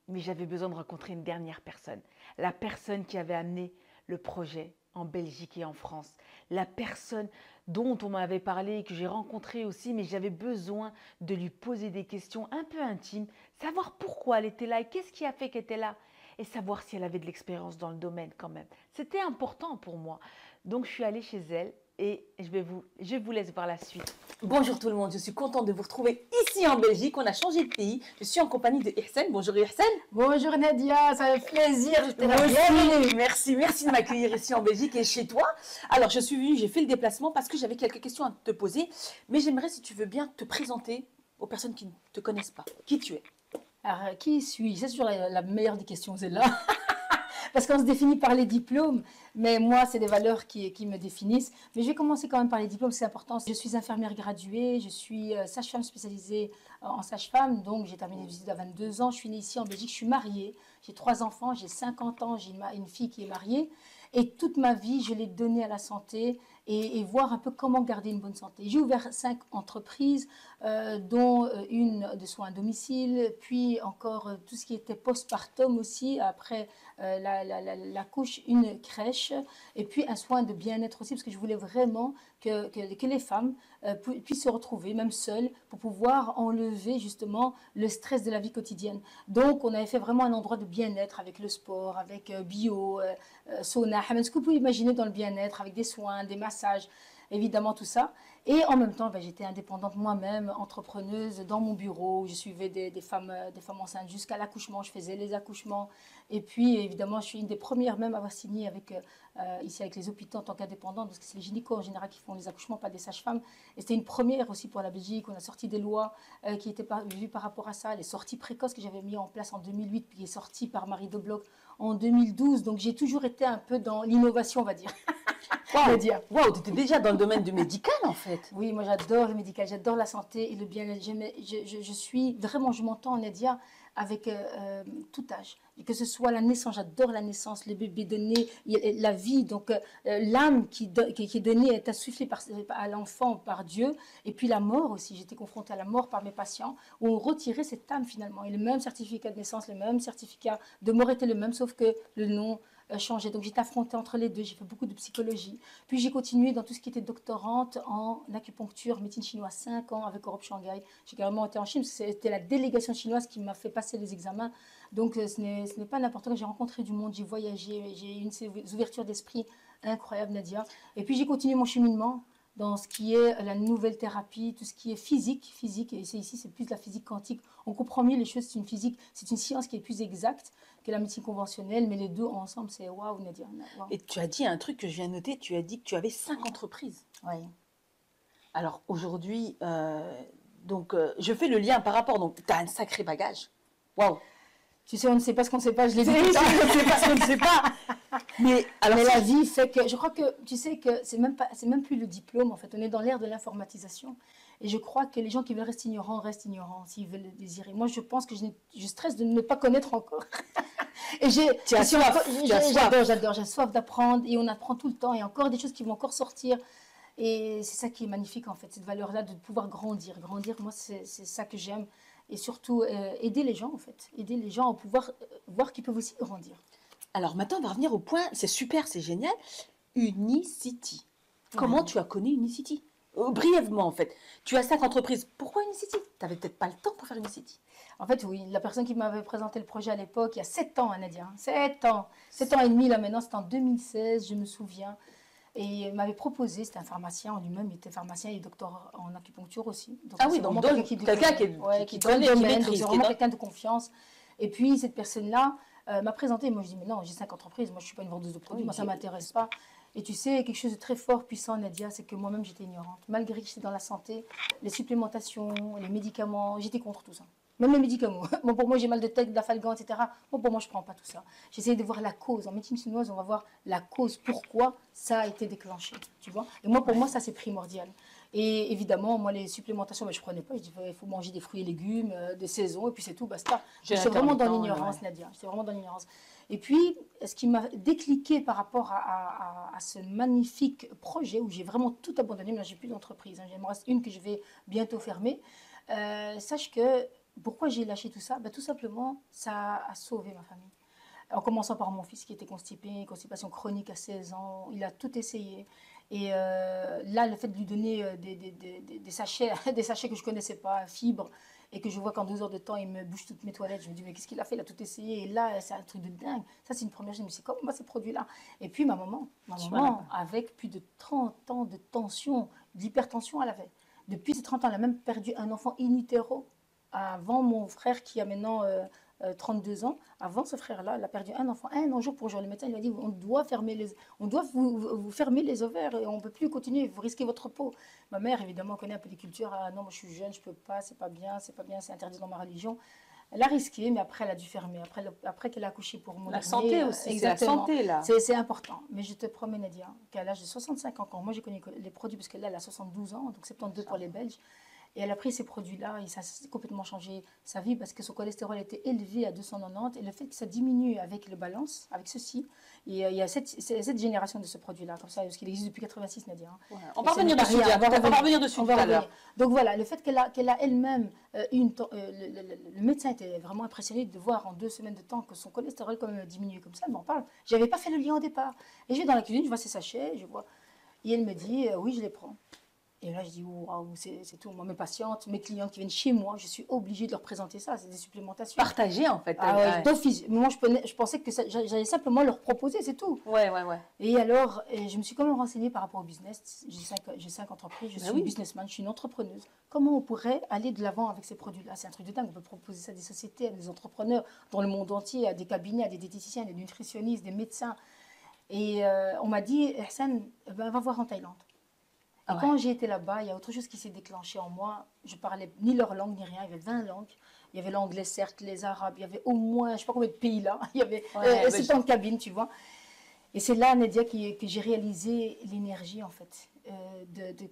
Mais j'avais besoin de rencontrer une dernière personne. La personne qui avait amené le projet en Belgique et en France. La personne dont on m'avait parlé, que j'ai rencontrée aussi, mais j'avais besoin de lui poser des questions un peu intimes, savoir pourquoi elle était là et qu'est-ce qui a fait qu'elle était là, et savoir si elle avait de l'expérience dans le domaine quand même. C'était important pour moi. Donc je suis allée chez elle et je vous laisse voir la suite. Bonjour tout le monde, je suis contente de vous retrouver ici en Belgique. On a changé de pays. Je suis en compagnie de Ihsen. Bonjour Ihsen. Bonjour Nadia, ça fait plaisir, je t'ai bienvenue. Merci de m'accueillir ici en Belgique et chez toi. Alors je suis venue, j'ai fait le déplacement parce que j'avais quelques questions à te poser. Mais j'aimerais, si tu veux bien, te présenter aux personnes qui ne te connaissent pas. Qui tu es? Alors, qui suis-je? C'est toujours la meilleure des questions, celle-là. Parce qu'on se définit par les diplômes, mais moi, c'est des valeurs qui me définissent. Mais je vais commencer quand même par les diplômes, c'est important. Je suis infirmière graduée, je suis sage-femme spécialisée en sage-femme, donc j'ai terminé les études à 22 ans. Je suis née ici en Belgique, je suis mariée, j'ai 3 enfants, j'ai 50 ans, j'ai une fille qui est mariée. Et toute ma vie, je l'ai donnée à la santé et voir un peu comment garder une bonne santé. J'ai ouvert 5 entreprises, dont une de soins à domicile, puis encore tout ce qui était postpartum aussi, après la couche, une crèche, et puis un soin de bien-être aussi, parce que je voulais vraiment que les femmes puissent se retrouver, même seules, pour pouvoir enlever justement le stress de la vie quotidienne. Donc, on avait fait vraiment un endroit de bien-être avec le sport, avec bio, sauna, ce que vous pouvez imaginer dans le bien-être, avec des soins, des massages, évidemment tout ça. Et en même temps, j'étais indépendante moi-même, entrepreneuse dans mon bureau. Je suivais des femmes enceintes jusqu'à l'accouchement. Je faisais les accouchements. Et puis, évidemment, je suis une des premières même à avoir signé ici avec les hôpitaux en tant qu'indépendante, parce que c'est les gynécos en général qui font les accouchements, pas des sages-femmes. Et c'était une première aussi pour la Belgique. On a sorti des lois qui étaient vues par rapport à ça. Les sorties précoces que j'avais mis en place en 2008, puis qui est sortie par Marie de Bloch en 2012. Donc, j'ai toujours été un peu dans l'innovation, on va dire. Waouh, tu étais déjà dans le domaine du médical en fait. Oui, moi j'adore le médical, j'adore la santé et le bien-être. Je suis vraiment, je m'entends Nadia avec tout âge. Que ce soit la naissance, j'adore la naissance, le bébé donné, la vie, donc l'âme qui est donnée, est insufflée à l'enfant par Dieu. Et puis la mort aussi, j'étais confrontée à la mort par mes patients, où on retirait cette âme finalement. Et le même certificat de naissance, le même certificat de mort était le même, sauf que le nom changé. Donc j'étais affrontée entre les deux, j'ai fait beaucoup de psychologie. Puis j'ai continué dans tout ce qui était doctorante en acupuncture, médecine chinoise, 5 ans avec Europe Shanghai. J'ai carrément été en Chine, parce que c'était la délégation chinoise qui m'a fait passer les examens. Donc ce n'est pas n'importe quoi, j'ai rencontré du monde, j'ai voyagé, j'ai eu une ouverture d'esprit incroyable Nadia. Et puis j'ai continué mon cheminement dans ce qui est la nouvelle thérapie, tout ce qui est physique, et c'est plus la physique quantique. On comprend mieux les choses, c'est une science qui est plus exacte que la médecine conventionnelle, mais les deux ensemble, c'est waouh, Nadia. Wow. Et tu as dit un truc que je viens de noter, tu as dit que tu avais 5 entreprises. Oui. Alors aujourd'hui, je fais le lien par rapport, donc tu as un sacré bagage. Waouh. Tu sais, on ne sait pas ce qu'on ne sait pas, je l'ai dit. On ne sait pas ce qu'on ne sait pas. Mais la vie fait que, je crois que, tu sais que c'est même plus le diplôme, en fait, on est dans l'ère de l'informatisation. Et je crois que les gens qui veulent rester ignorants, restent ignorants, s'ils veulent le désirer. Moi, je pense que je stresse de ne pas connaître encore. Et j'adore, j'ai soif d'apprendre, et on apprend tout le temps, et encore des choses qui vont encore sortir. Et c'est ça qui est magnifique, en fait, cette valeur-là de pouvoir grandir. Grandir, moi, c'est ça que j'aime. Et surtout, aider les gens, en fait. Aider les gens à pouvoir voir qu'ils peuvent aussi grandir. Alors maintenant, on va revenir au point, c'est super, c'est génial. Unicity. Comment tu as connu Unicity? Brièvement, en fait. Tu as 5 entreprises. Pourquoi Unicity? Tu n'avais peut-être pas le temps pour faire Unicity. En fait, oui. La personne qui m'avait présenté le projet à l'époque, il y a 7 ans, Nadia. 7 ans. 7 ans et demi, là, maintenant. C'était en 2016, je me souviens. Et il m'avait proposé, c'était un pharmacien en lui-même, il était pharmacien et docteur en acupuncture aussi. Donc, ah oui, donc quelqu'un qui maîtrise. C'est vraiment quelqu'un de confiance. Et puis, cette personne-là m'a présenté. Moi, je dis, mais non, j'ai 5 entreprises. Moi, je ne suis pas une vendeuse de produits. Moi, ça ne m'intéresse pas. Et tu sais, quelque chose de très fort, puissant, Nadia, c'est que moi-même, j'étais ignorante. Malgré que j'étais dans la santé, les supplémentations, les médicaments, j'étais contre tout ça. Même les médicaments. Bon, pour moi, j'ai mal de tête, d'afalgan, etc. Bon, pour moi, je ne prends pas tout ça. J'essaie de voir la cause. En médecine chinoise, on va voir la cause, pourquoi ça a été déclenché. Tu vois? Et moi, pour moi, ça, c'est primordial. Et évidemment, moi, les supplémentations, je ne prenais pas. Je disais, il faut manger des fruits et légumes, des saisons, et puis c'est tout, basta. J'étais vraiment dans l'ignorance, Nadia. J'étais vraiment dans l'ignorance. Et puis, ce qui m'a décliqué par rapport à ce magnifique projet où j'ai vraiment tout abandonné, mais là, j'ai plus d'entreprise. Hein. Il me reste une que je vais bientôt fermer. Sache que, pourquoi j'ai lâché tout ça? Ben, tout simplement, ça a sauvé ma famille. En commençant par mon fils qui était constipé, constipation chronique à 16 ans, il a tout essayé. Et là, le fait de lui donner des sachets, des sachets que je ne connaissais pas, fibres, et que je vois qu'en 2 heures de temps, il me bouge toutes mes toilettes, je me dis, mais qu'est-ce qu'il a fait? Il a tout essayé. Et là, c'est un truc de dingue. Ça, c'est une première chose. Je me suis dit, comment ces produits-là? Et puis, ma maman, avec plus de 30 ans de tension, d'hypertension, elle avait. Depuis ces 30 ans, elle a même perdu un enfant in utero. Avant mon frère qui a maintenant 32 ans, avant ce frère-là, elle a perdu un enfant, un jour pour jour. Le médecin lui a dit, on doit vous fermer les ovaires et on ne peut plus continuer, vous risquez votre peau. Ma mère, évidemment, connaît un peu les cultures. Ah non, moi je suis jeune, je ne peux pas, c'est pas bien, c'est interdit dans ma religion. Elle a risqué, mais après elle a dû fermer. Après qu'elle a accouché pour mon La santé aussi, c'est la santé là. C'est important. Mais je te promets, Nadia, qu'à l'âge de 65 ans, quand moi j'ai connu les produits, parce que là elle a 72 ans, donc 72 pour les Belges, et elle a pris ces produits-là et ça a complètement changé sa vie parce que son cholestérol était élevé à 290 et le fait que ça diminue avec le balance, avec ceci, et il y a cette génération de ce produit-là, comme ça, parce qu'il existe depuis 86, Nadia. Hein. Ouais. On va revenir dessus, on va revenir dessus tout à l'heure. Donc voilà, le fait qu'elle a elle-même le médecin était vraiment impressionné de voir en 2 semaines de temps que son cholestérol quand même diminué comme ça, elle m'en parle. Je n'avais pas fait le lien au départ. Et je vais dans la cuisine, je vois ses sachets, je vois, et elle me dit, oui, je les prends. Et là, je dis, waouh, c'est tout. Moi, mes patientes, mes clientes qui viennent chez moi, je suis obligée de leur présenter ça. C'est des supplémentations. Partager, en fait. D'office. Moi, je pensais que j'allais simplement leur proposer, c'est tout. Ouais. Et alors, je me suis quand même renseignée par rapport au business. J'ai 5 entreprises, je suis businessman, je suis une entrepreneuse. Comment on pourrait aller de l'avant avec ces produits-là? C'est un truc de dingue. On peut proposer ça à des sociétés, à des entrepreneurs dans le monde entier, à des cabinets, à des diététiciens, des nutritionnistes, des médecins. Et on m'a dit, Hassan, va voir en Thaïlande. Et quand j'ai été là-bas, il y a autre chose qui s'est déclenché en moi. Je parlais ni leur langue, ni rien. Il y avait 20 langues. Il y avait l'anglais, certes, les arabes. Il y avait au moins, je ne sais pas combien de pays là. Il y avait 7 cabines, tu vois. Et c'est là, Nadia, que j'ai réalisé l'énergie, en fait.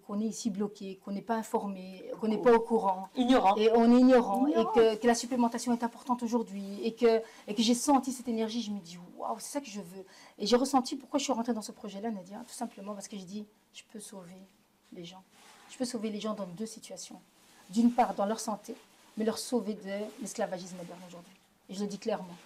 Qu'on est ici bloqué, qu'on n'est pas informé, qu'on n'est pas au courant. Ignorant. Et on est ignorant. Et que la supplémentation est importante aujourd'hui. Et que j'ai senti cette énergie. Je me dis, waouh, c'est ça que je veux. Et j'ai ressenti pourquoi je suis rentrée dans ce projet-là, Nadia. Tout simplement parce que je dis, je peux sauver les gens. Je peux sauver les gens dans 2 situations. D'une part, dans leur santé, mais leur sauver de l'esclavagisme moderne aujourd'hui. Et je le dis clairement.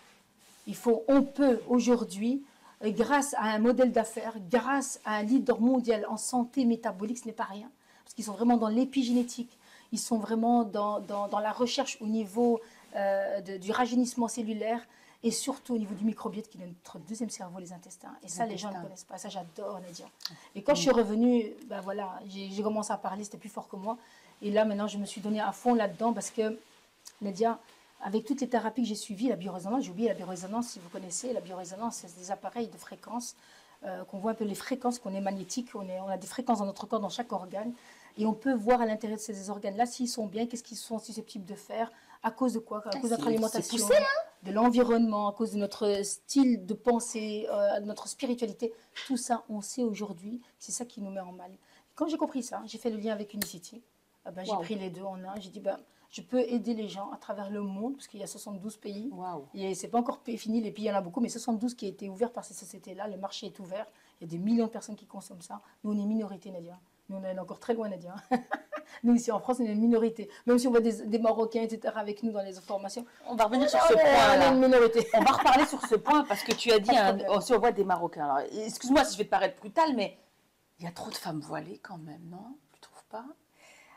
On peut aujourd'hui, grâce à un modèle d'affaires, grâce à un leader mondial en santé métabolique, ce n'est pas rien. Parce qu'ils sont vraiment dans l'épigénétique. Ils sont vraiment dans la recherche au niveau du rajeunissement cellulaire et surtout au niveau du microbiote qui est notre 2e cerveau, les intestins. Et ça, les gens ne connaissent pas. Ça, j'adore, Nadia. Et quand je suis revenue, ben voilà, j'ai commencé à parler, c'était plus fort que moi. Et là, maintenant, je me suis donnée à fond là-dedans parce que, Nadia, avec toutes les thérapies que j'ai suivies, la biorésonance, j'ai oublié la biorésonance, si vous connaissez, la biorésonance, c'est des appareils de fréquences, qu'on voit un peu les fréquences, qu'on est magnétique, on a des fréquences dans notre corps, dans chaque organe. Et on peut voir à l'intérieur de ces organes-là s'ils sont bien, qu'est-ce qu'ils sont susceptibles de faire, à cause de quoi, à cause de notre alimentation, de l'environnement, à cause de notre style de pensée, de notre spiritualité. Tout ça, on sait aujourd'hui, c'est ça qui nous met en mal. Quand j'ai compris ça, j'ai fait le lien avec Unicity. J'ai pris les 2 en un. J'ai dit, je peux aider les gens à travers le monde, parce qu'il y a 72 pays. Et ce n'est pas encore fini, les pays, il y en a beaucoup, mais 72 qui ont été ouverts par ces sociétés-là. Le marché est ouvert. Il y a des millions de personnes qui consomment ça. Nous, on est minorité, Nadia. Nous, on est encore très loin, Nadia. Nous, ici en France, on est une minorité. Même si on voit des Marocains, etc., avec nous dans les formations. On va revenir sur ce point-là. On est une minorité. On va reparler sur ce point parce que tu as dit aussi on voit des Marocains. Alors, excuse-moi si je vais te paraître brutale, mais il y a trop de femmes voilées quand même, non? Tu trouves pas?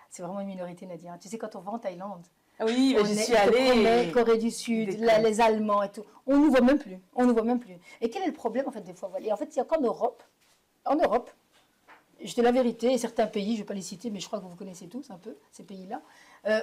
C'est vraiment une minorité, Nadia. Tu sais, quand on va en Thaïlande, oui, je suis allée. Corée du Sud, les Allemands et tout, on ne nous voit même plus. On nous voit même plus. Et quel est le problème, en fait, des fois voilées? En fait, il y a qu'en Europe, je dis la vérité, et certains pays, je ne vais pas les citer, mais je crois que vous connaissez tous un peu, ces pays-là,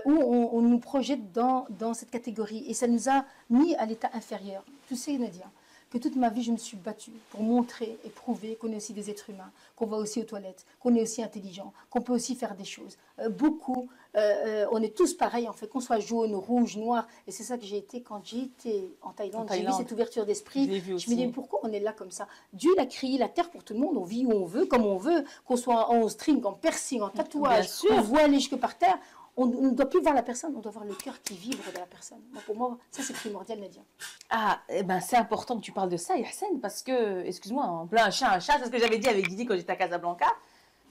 où on nous projette dans cette catégorie. Et ça nous a mis à l'état inférieur. Tu sais, Nadia, que toute ma vie, je me suis battue pour montrer et prouver qu'on est aussi des êtres humains, qu'on va aussi aux toilettes, qu'on est aussi intelligent, qu'on peut aussi faire des choses. On est tous pareils, en fait, qu'on soit jaune, rouge, noir. Et c'est ça que j'ai été quand j'ai été en Thaïlande. J'ai vu cette ouverture d'esprit. Je me dis, pourquoi on est là comme ça? Dieu l'a créé la terre pour tout le monde. On vit où on veut, comme on veut, qu'on soit en string, en piercing, en tatouage, on voit aller jusque par terre. On ne doit plus voir la personne, on doit voir le cœur qui vibre de la personne. Donc pour moi, ça c'est primordial, Nadia. Ah, eh ben, c'est important que tu parles de ça, Yassine, parce que, excuse-moi, en plein un chat, c'est ce que j'avais dit avec Didi quand j'étais à Casablanca.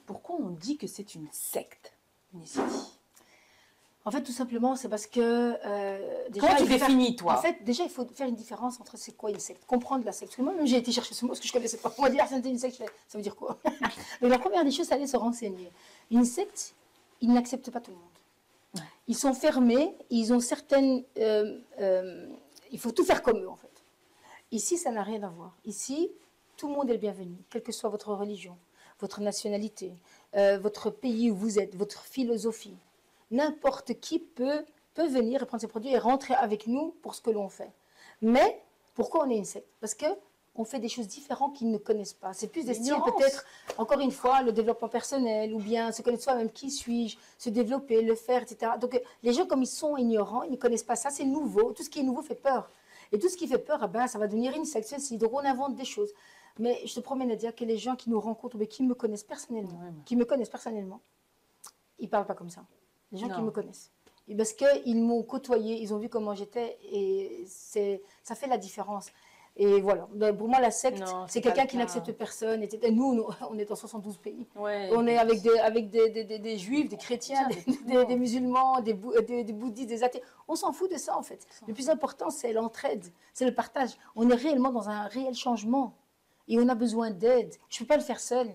Pourquoi on dit que c'est une secte, Unicity? En fait, tout simplement, c'est parce que... Comment tu définis, toi? En fait, déjà, il faut faire une différence entre c'est quoi une secte. Comprendre la secte. Parce que moi-même, j'ai été chercher ce mot, parce que je ne connaissais pas. On m'a dit, ah, c'est une secte, ça veut dire quoi? Donc la première des choses, c'est aller se renseigner. Une secte, ils n'acceptent pas tout le monde. Ils sont fermés, ils ont certaines... il faut tout faire comme eux, en fait. Ici, ça n'a rien à voir. Ici, tout le monde est le bienvenu, quelle que soit votre religion, votre nationalité, votre pays où vous êtes, votre philosophie. N'importe qui peut venir et prendre ses produits et rentrer avec nous pour ce que l'on fait. Mais, pourquoi on est une secte? Parce que on fait des choses différentes qu'ils ne connaissent pas. C'est plus des styles peut-être, encore une fois, le développement personnel ou bien se connaître soi-même, qui suis-je, se développer, le faire, etc. Donc les gens comme ils sont ignorants, ils ne connaissent pas ça, c'est nouveau. Tout ce qui est nouveau fait peur. Et tout ce qui fait peur, eh ben, ça va devenir une secte. Donc on invente des choses. Mais je te promets, Nadia, que les gens qui nous rencontrent, mais qui me connaissent personnellement, ils ne parlent pas comme ça. Les gens qui me connaissent. Et parce qu'ils m'ont côtoyé, ils ont vu comment j'étais et ça fait la différence. Et voilà, pour moi la secte, c'est quelqu'un qui n'accepte personne. Et nous, on est dans 72 pays. Ouais, on est avec des juifs, des chrétiens, des musulmans, des bouddhistes, des athées. On s'en fout de ça en fait. Le plus important, c'est l'entraide, c'est le partage. On est réellement dans un réel changement et on a besoin d'aide. Je ne peux pas le faire seul.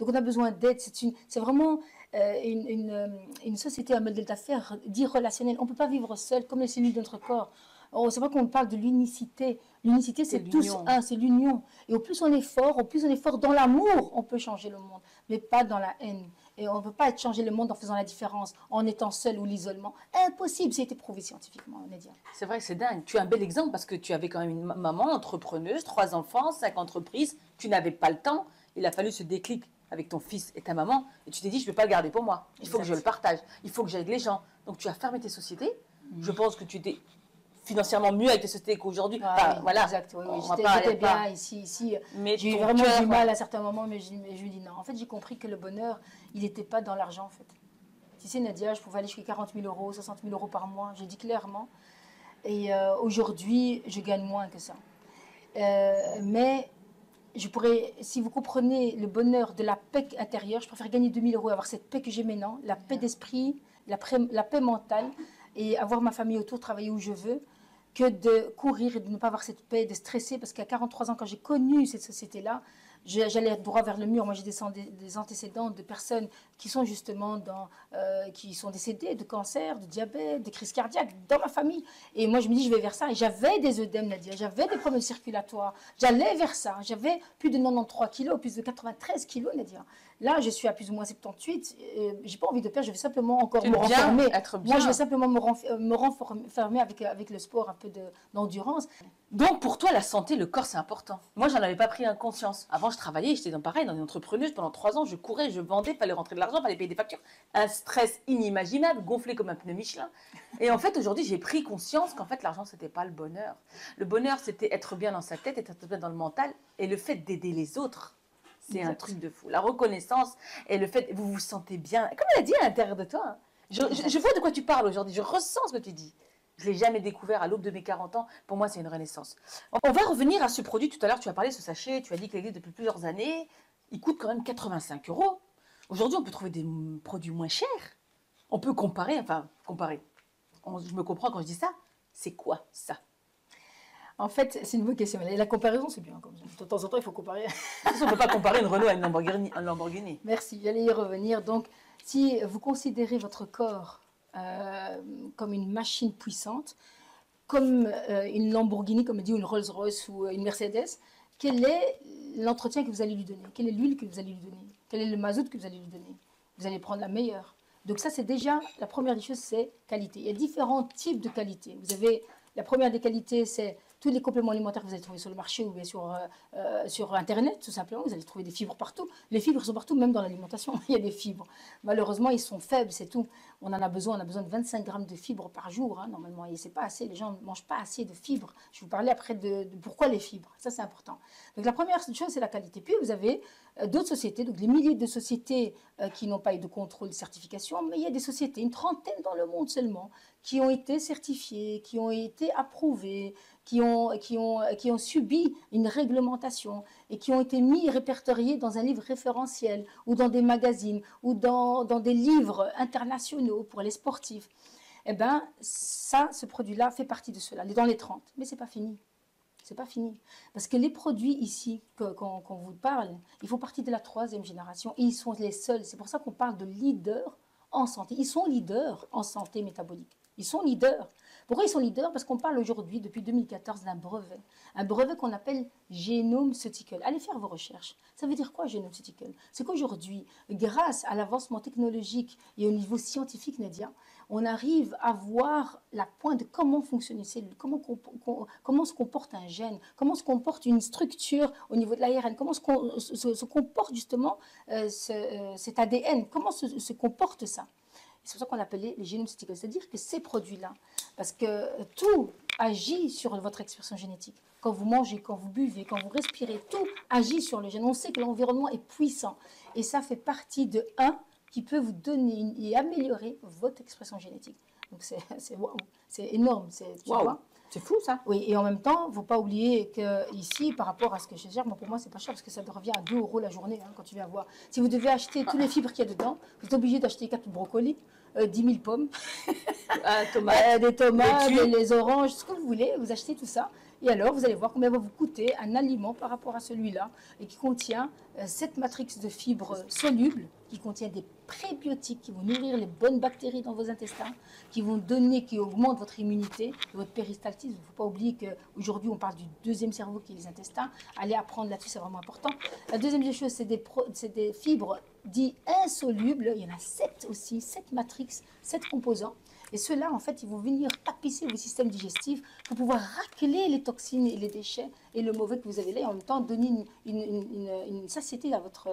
Donc on a besoin d'aide. C'est vraiment une société à modèle d'affaires dit relationnel. On ne peut pas vivre seul comme les cellules de notre corps. C'est vrai qu'on parle de l'unicité. L'unicité, c'est tous un, c'est l'union. Et au plus on est fort, dans l'amour, on peut changer le monde, mais pas dans la haine. Et on ne peut pas changer le monde en faisant la différence, en étant seul ou l'isolement. Impossible, ça a été prouvé scientifiquement, Nadia. C'est vrai, c'est dingue. Tu as un bel exemple parce que tu avais quand même une maman entrepreneuse, 3 enfants, 5 entreprises. Tu n'avais pas le temps. Il a fallu ce déclic avec ton fils et ta maman. Et tu t'es dit, je ne vais pas le garder pour moi. Il faut que je le partage. Il faut que j'aide les gens. Donc tu as fermé tes sociétés. Je pense que tu étais financièrement mieux avec tes sociétés qu'aujourd'hui. Voilà. Exact, oui, j'étais bien ici. Mais j'ai eu vraiment du mal à certains moments, mais je dis non. En fait, j'ai compris que le bonheur, il n'était pas dans l'argent, en fait. Tu sais, Nadia, je pouvais aller jusqu'à 40 000 euros, 60 000 euros par mois, j'ai dit clairement. Et aujourd'hui, je gagne moins que ça. Mais je pourrais, si vous comprenez le bonheur de la paix intérieure, je préfère gagner 2 000 euros et avoir cette paix que j'ai maintenant, la paix d'esprit, la paix mentale, et avoir ma famille autour, travailler où je veux, que de courir et de ne pas avoir cette paix, de stresser, parce qu'à 43 ans, quand j'ai connu cette société-là, j'allais droit vers le mur. Moi, j'ai des antécédents de personnes qui sont justement qui sont décédées de cancer, de diabète, de crise cardiaque dans ma famille. Et moi, je me dis, je vais vers ça. Et j'avais des œdèmes, Nadia, j'avais des problèmes circulatoires. J'allais vers ça. J'avais plus de 93 kilos, plus de 93 kilos, Nadia. Là, je suis à plus ou moins 78. Je n'ai pas envie de perdre, je vais simplement encore me renfermer. Moi, je vais simplement me renfermer avec le sport, un peu d'endurance. Donc, pour toi, la santé, le corps, c'est important. Moi, j'en avais pas pris conscience. Avant, je travaillais, j'étais dans une entrepreneuse. Pendant 3 ans, je courais, je vendais, il fallait rentrer de l'argent, il fallait payer des factures. Un stress inimaginable, gonflé comme un pneu Michelin. Et en fait, aujourd'hui, j'ai pris conscience qu'en fait, l'argent, c'était pas le bonheur. Le bonheur, c'était être bien dans sa tête, être bien dans le mental. Et le fait d'aider les autres, c'est un truc de fou. La reconnaissance et le fait, vous vous sentez bien. Comme elle a dit à l'intérieur de toi. Je vois de quoi tu parles aujourd'hui. Je ressens ce que tu dis. Je ne l'ai jamais découvert à l'aube de mes 40 ans. Pour moi, c'est une renaissance. On va revenir à ce produit. Tout à l'heure, tu as parlé de ce sachet. Tu as dit qu'il existe depuis plusieurs années. Il coûte quand même 85 €. Aujourd'hui, on peut trouver des produits moins chers. On peut comparer. Je me comprends quand je dis ça. C'est quoi ça? En fait, c'est une bonne question. La comparaison, c'est bien. De temps en temps, il faut comparer. On ne peut pas comparer une Renault à une Lamborghini. Merci, j'allais y revenir. Donc, si vous considérez votre corps comme une machine puissante, comme une Lamborghini, comme dit, une Rolls-Royce ou une Mercedes, quel est l'entretien que vous allez lui donner? Quelle est l'huile que vous allez lui donner? Quel est le mazout que vous allez lui donner? Vous allez prendre la meilleure. Donc ça, c'est déjà, la première des choses, c'est qualité. Il y a différents types de qualité. Vous avez, la première des qualités, c'est tous les compléments alimentaires que vous allez trouver sur le marché ou bien sur Internet, tout simplement, vous allez trouver des fibres partout. Les fibres sont partout, même dans l'alimentation, il y a des fibres. Malheureusement, ils sont faibles, c'est tout. On a besoin de 25 grammes de fibres par jour, hein, normalement, et c'est pas assez. Les gens ne mangent pas assez de fibres. Je vais vous parler après de pourquoi les fibres. Ça, c'est important. Donc, la première chose, c'est la qualité. Puis, vous avez d'autres sociétés, donc des milliers de sociétés qui n'ont pas eu de contrôle de certification, mais il y a des sociétés, une trentaine dans le monde seulement, qui ont été certifiées, qui ont été approuvées, qui ont subi une réglementation et qui ont été mis répertoriés dans un livre référentiel ou dans des magazines ou dans des livres internationaux pour les sportifs. Eh bien, ce produit-là fait partie de cela, dans les 30. Mais ce n'est pas fini. C'est pas fini. Parce que les produits ici, qu'on vous parle, ils font partie de la 3e génération et ils sont les seuls. C'est pour ça qu'on parle de leaders en santé. Ils sont leaders en santé métabolique. Ils sont leaders. Pourquoi ils sont leaders? Parce qu'on parle aujourd'hui, depuis 2014, d'un brevet. Un brevet qu'on appelle Génomeutical. Allez faire vos recherches. Ça veut dire quoi, Génomeutical? C'est qu'aujourd'hui, grâce à l'avancement technologique et au niveau scientifique, Nadia, on arrive à voir la pointe de comment fonctionne une cellule, comment se comporte un gène, comment se comporte une structure au niveau de l'ARN, comment se comporte justement cet ADN, comment se comporte ça. C'est pour ça qu'on appelait les génomeutiques, c'est-à-dire que ces produits-là, parce que tout agit sur votre expression génétique. Quand vous mangez, quand vous buvez, quand vous respirez, tout agit sur le gène. On sait que l'environnement est puissant et ça fait partie de un qui peut vous donner et améliorer votre expression génétique. Donc c'est waouh, c'est énorme, tu vois. C'est fou ça. Oui, et en même temps, il ne faut pas oublier qu'ici, par rapport à ce que je gère, pour moi, c'est pas cher parce que ça revient à 2 € la journée quand tu viens voir. Si vous devez acheter tous les fibres qu'il y a dedans, vous êtes obligé d'acheter 4 brocolis, 10 000 pommes, des tomates, les oranges, ce que vous voulez, vous achetez tout ça. Et alors, vous allez voir combien va vous coûter un aliment par rapport à celui-là et qui contient cette matrix de fibres solubles, qui contient des prébiotiques qui vont nourrir les bonnes bactéries dans vos intestins, qui augmentent votre immunité, votre péristaltisme. Il ne faut pas oublier qu'aujourd'hui, on parle du 2e cerveau qui est les intestins. Allez apprendre là-dessus, c'est vraiment important. La deuxième chose, c'est des fibres dites insolubles. Il y en a 7 aussi, 7 matrix, 7 composants. Et ceux-là, en fait, ils vont venir tapisser vos systèmes digestifs pour pouvoir racler les toxines et les déchets et le mauvais que vous avez là et en même temps donner une satiété à votre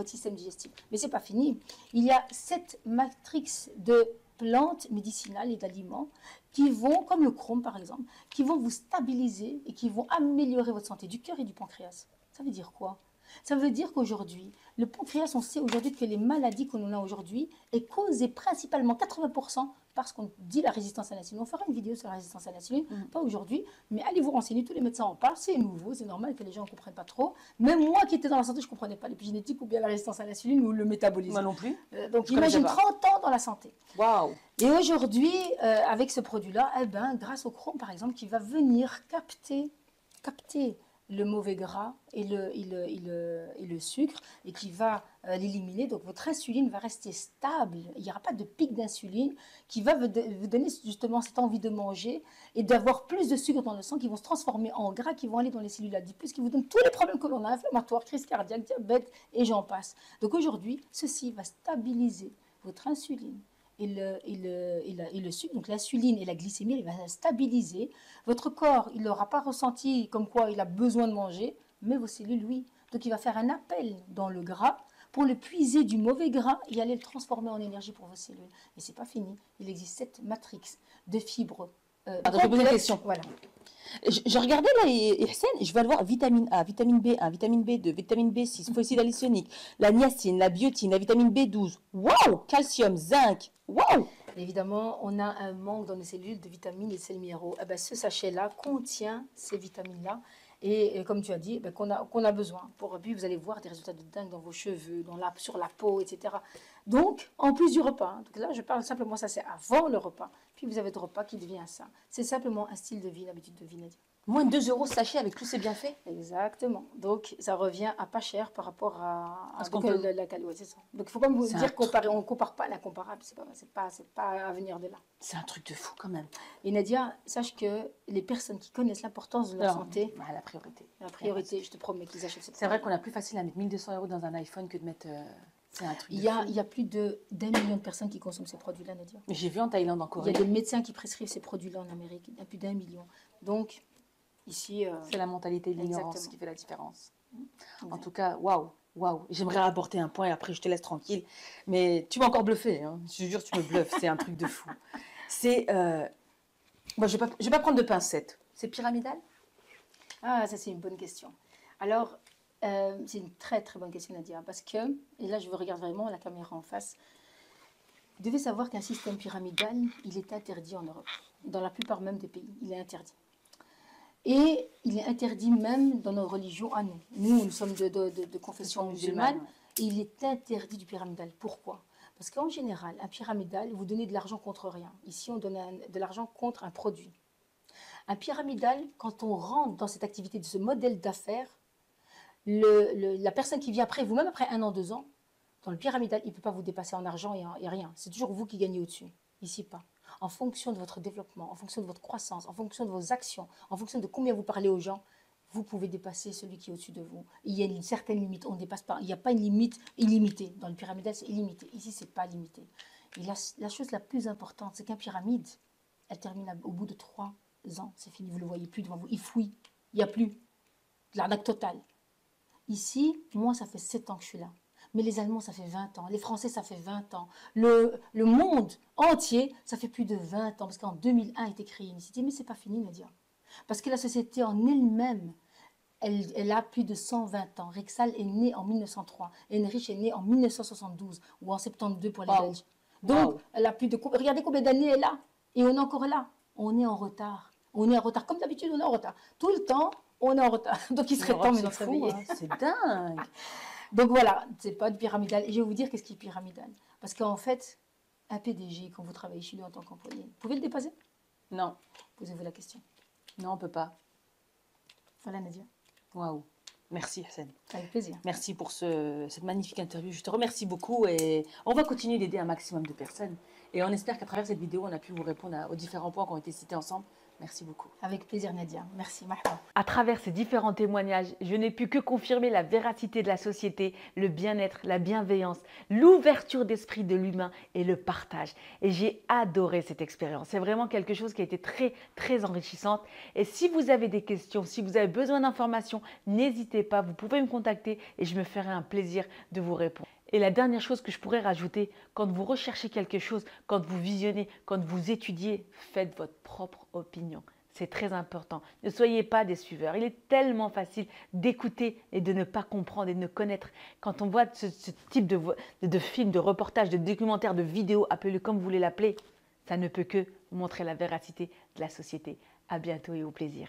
système digestif. Mais ce n'est pas fini. Il y a 7 matrix de plantes médicinales et d'aliments qui vont, comme le chrome par exemple, qui vont vous stabiliser et qui vont améliorer votre santé du cœur et du pancréas. Ça veut dire quoi? Ça veut dire qu'aujourd'hui, le pancréas, on sait aujourd'hui que les maladies que l'on a aujourd'hui est causée principalement 80% parce qu'on dit la résistance à l'insuline. On fera une vidéo sur la résistance à l'insuline, pas aujourd'hui, mais allez vous renseigner, tous les médecins en parlent, c'est nouveau, c'est normal que les gens ne comprennent pas trop. Même moi qui étais dans la santé, je ne comprenais pas l'épigénétique ou bien la résistance à l'insuline ou le métabolisme. Moi non plus. Donc imagine 30 ans dans la santé. Waouh. Et aujourd'hui, avec ce produit-là, grâce au chrome par exemple, qui va venir capter le mauvais gras et le sucre et qui va l'éliminer. Donc votre insuline va rester stable. Il n'y aura pas de pic d'insuline qui va vous donner justement cette envie de manger et d'avoir plus de sucre dans le sang qui vont se transformer en gras, qui vont aller dans les cellules adipeuses, qui vous donnent tous les problèmes que l'on a, inflammatoires, crise cardiaque, diabète et j'en passe. Donc aujourd'hui, ceci va stabiliser votre insuline et le sucre, donc l'insuline et la glycémie, il va stabiliser. Votre corps, il n'aura pas ressenti comme quoi il a besoin de manger, mais vos cellules, oui. Donc il va faire un appel dans le gras pour le puiser du mauvais gras et aller le transformer en énergie pour vos cellules. Et ce n'est pas fini. Il existe 7 matrix de fibres. Attends, je vais poser une question. Voilà. Je regardais là, Ihsen, je vais le voir, vitamine A, vitamine B1, vitamine B2, vitamine B6, phosphatidylcyanique, la niacine, la biotine, la vitamine B12. Waouh! Calcium, zinc. Waouh! Évidemment, on a un manque dans les cellules de vitamines et de sels minéraux. Ce sachet-là contient ces vitamines-là. Et comme tu as dit, qu'on a besoin. Puis vous allez voir des résultats de dingue dans vos cheveux, sur la peau, etc. Donc, en plus du repas, donc là je parle simplement, ça c'est avant le repas. Puis vous avez le repas qui devient ça. C'est simplement un style de vie, l'habitude de vie, Nadia. Moins de 2 € sachet avec tous ces bienfaits. Exactement. Donc, ça revient à pas cher par rapport à Parce qu'on la ouais, c'est ça. Donc, il ne faut pas me dire qu'on ne compare pas l'incomparable. Ce n'est pas à venir de là. C'est un truc de fou quand même. Et Nadia, sache que les personnes qui connaissent l'importance de leur santé, la priorité. La priorité, je te promets qu'ils achètent cette. C'est vrai qu'on a plus facile à mettre 1 200 € dans un iPhone que de mettre... C'est un truc il y a plus d'1 million de personnes qui consomment ces produits-là, Nadia. J'ai vu en Thaïlande, en Corée. Il y a des médecins qui prescrivent ces produits-là en Amérique. Il y a plus d'1 million. Donc, Ici, C'est la mentalité de l'ignorance Exactement. qui fait la différence. En Exact. tout cas, waouh, waouh. J'aimerais apporter un point et après je te laisse tranquille. Mais tu m'as encore bluffé, hein. Je te jure, tu me bluffes. C'est un truc de fou. C'est. Moi, je vais pas prendre de pincettes. C'est pyramidal? Ah, ça c'est une bonne question. Alors, c'est une très très bonne question, Nadia, parce que, et là je vous regarde vraiment la caméra en face, vous devez savoir qu'un système pyramidal, il est interdit en Europe. Dans la plupart même des pays, il est interdit. Et il est interdit même dans nos religions à nous. Nous sommes de confession musulmane. Et il est interdit du pyramidal. Pourquoi? Parce qu'en général, un pyramidal, vous donnez de l'argent contre rien. Ici, on donne de l'argent contre un produit. Un pyramidal, quand on rentre dans cette activité, de ce modèle d'affaires, la personne qui vient après vous, même après 1 an, 2 ans, dans le pyramidal, il ne peut pas vous dépasser en argent et rien. C'est toujours vous qui gagnez au-dessus. Ici, pas. En fonction de votre développement, en fonction de votre croissance, en fonction de vos actions, en fonction de combien vous parlez aux gens, vous pouvez dépasser celui qui est au-dessus de vous. Il y a une certaine limite, on ne dépasse pas. Il n'y a pas une limite illimitée. Dans le pyramidal, c'est illimité. Ici, ce n'est pas limité. Et la chose la plus importante, c'est qu'un pyramide, elle termine au bout de 3 ans. C'est fini, vous ne le voyez plus devant vous. Il fouille. Il n'y a plus. L'arnaque totale. Ici, moi, ça fait 7 ans que je suis là. Mais les Allemands, ça fait 20 ans. Les Français, ça fait 20 ans. Le monde entier, ça fait plus de 20 ans. Parce qu'en 2001 a été créée Unicity. Mais ce n'est pas fini, Nadia. Parce que la société en elle-même, elle a plus de 120 ans. Rexal est né en 1903. Henrich est né en 1972 ou en 72 pour les Belges. Donc, elle a plus de... Regardez combien d'années elle a. Et on est encore là. On est en retard. On est en retard. Comme d'habitude, on est en retard. Tout le temps, on est en retard. Donc, il serait temps de se réveiller. C'est dingue. Donc, voilà, c'est pas de pyramidal. Et je vais vous dire qu'est-ce qui est pyramidal. Parce qu'en fait, un PDG, quand vous travaillez chez lui en tant qu'employé, vous pouvez le dépasser? Non. Posez-vous la question. Non, on peut pas. Voilà, Nadia. Waouh. Merci, Hassan. Avec plaisir. Merci pour cette magnifique interview. Je te remercie beaucoup et on va continuer d'aider un maximum de personnes. Et on espère qu'à travers cette vidéo, on a pu vous répondre aux différents points qui ont été cités ensemble. Merci beaucoup. Avec plaisir, Nadia. Merci, Mahmoud. À travers ces différents témoignages, je n'ai pu que confirmer la véracité de la société, le bien-être, la bienveillance, l'ouverture d'esprit de l'humain et le partage. Et j'ai adoré cette expérience. C'est vraiment quelque chose qui a été très, très enrichissante. Et si vous avez des questions, si vous avez besoin d'informations, n'hésitez pas, vous pouvez me contacter et je me ferai un plaisir de vous répondre. Et la dernière chose que je pourrais rajouter, quand vous recherchez quelque chose, quand vous visionnez, quand vous étudiez, faites votre propre opinion. C'est très important. Ne soyez pas des suiveurs. Il est tellement facile d'écouter et de ne pas comprendre et de ne connaître. Quand on voit ce type de film, de reportage, de documentaire, de vidéo, appelez-le comme vous voulez l'appeler, ça ne peut que montrer la véracité de la société. À bientôt et au plaisir.